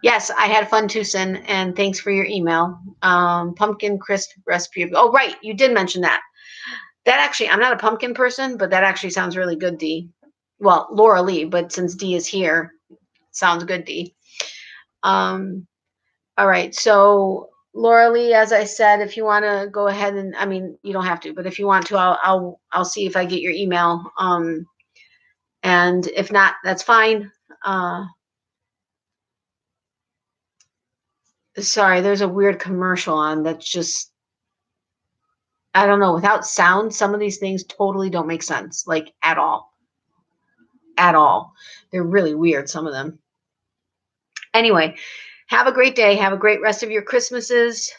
Yes, I had fun too, Sin, and thanks for your email. Pumpkin crisp recipe. Oh, right. You did mention that. That actually, I'm not a pumpkin person, but that actually sounds really good, D. Well, Laura Lee, but since D is here, sounds good, D. All right. So Laura Lee, as I said, if you want to go ahead and, I mean, you don't have to, but if you want to, I'll see if I get your email. And if not, that's fine. Sorry, there's a weird commercial on that's just, I don't know, without sound, some of these things totally don't make sense, like at all. At all. They're really weird, some of them. Anyway, have a great day. Have a great rest of your Christmases.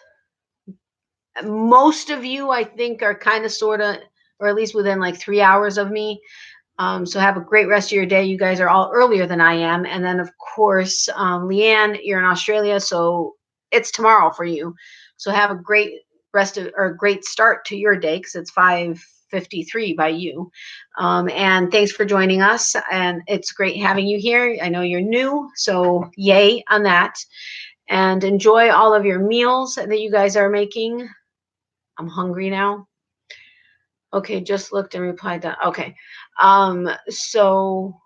Most of you, I think, are kind of, sort of, or at least within like 3 hours of me. So have a great rest of your day. You guys are all earlier than I am. And then, of course, Leanne, you're in Australia, so it's tomorrow for you. So have a great great start to your day, because it's 5:53 by you. And thanks for joining us. And it's great having you here. I know you're new, so yay on that. And enjoy all of your meals that you guys are making. I'm hungry now. Okay, just looked and replied that. Okay. So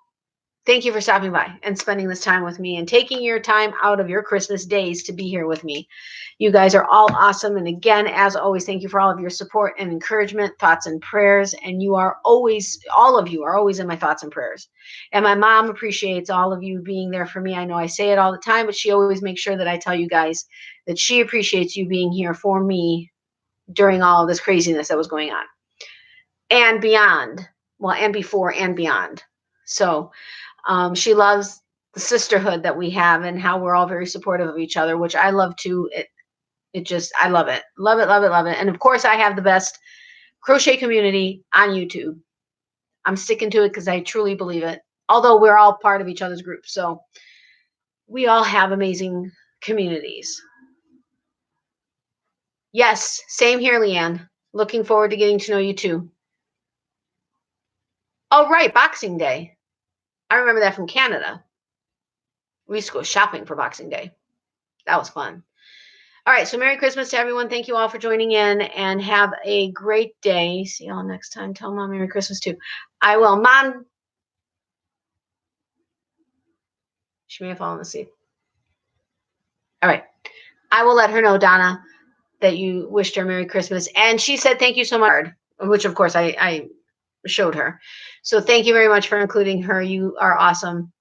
thank you for stopping by and spending this time with me and taking your time out of your Christmas days to be here with me. You guys are all awesome. And again, as always, thank you for all of your support and encouragement, thoughts and prayers. And you are always, all of you are always in my thoughts and prayers. And my mom appreciates all of you being there for me. I know I say it all the time, but she always makes sure that I tell you guys that she appreciates you being here for me during all of this craziness that was going on. And beyond, well, and before and beyond. So she loves the sisterhood that we have and how we're all very supportive of each other, which I love too. It just, I love it. Love it, love it, love it. And of course, I have the best crochet community on YouTube. I'm sticking to it because I truly believe it. Although we're all part of each other's groups. So we all have amazing communities. Yes, same here, Leanne. Looking forward to getting to know you too. Oh, right, Boxing Day. I remember that from Canada. We used to go shopping for Boxing Day. That was fun. All right, so Merry Christmas to everyone. Thank you all for joining in, and have a great day. See y'all next time. Tell Mom Merry Christmas too. I will. Mom, she may have fallen asleep. All right. I will let her know, Donna, that you wished her Merry Christmas. And she said thank you so much, which of course I showed her. So thank you very much for including her. You are awesome.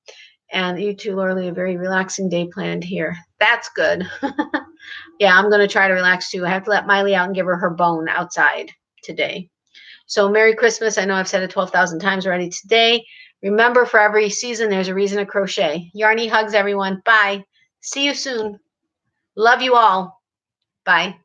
And you too, Laura Lee, a very relaxing day planned here. That's good. Yeah, I'm going to try to relax too. I have to let Miley out and give her her bone outside today. So Merry Christmas. I know I've said it 12,000 times already today. Remember, for every season, there's a reason to crochet. Yarny hugs, everyone. Bye. See you soon. Love you all. Bye.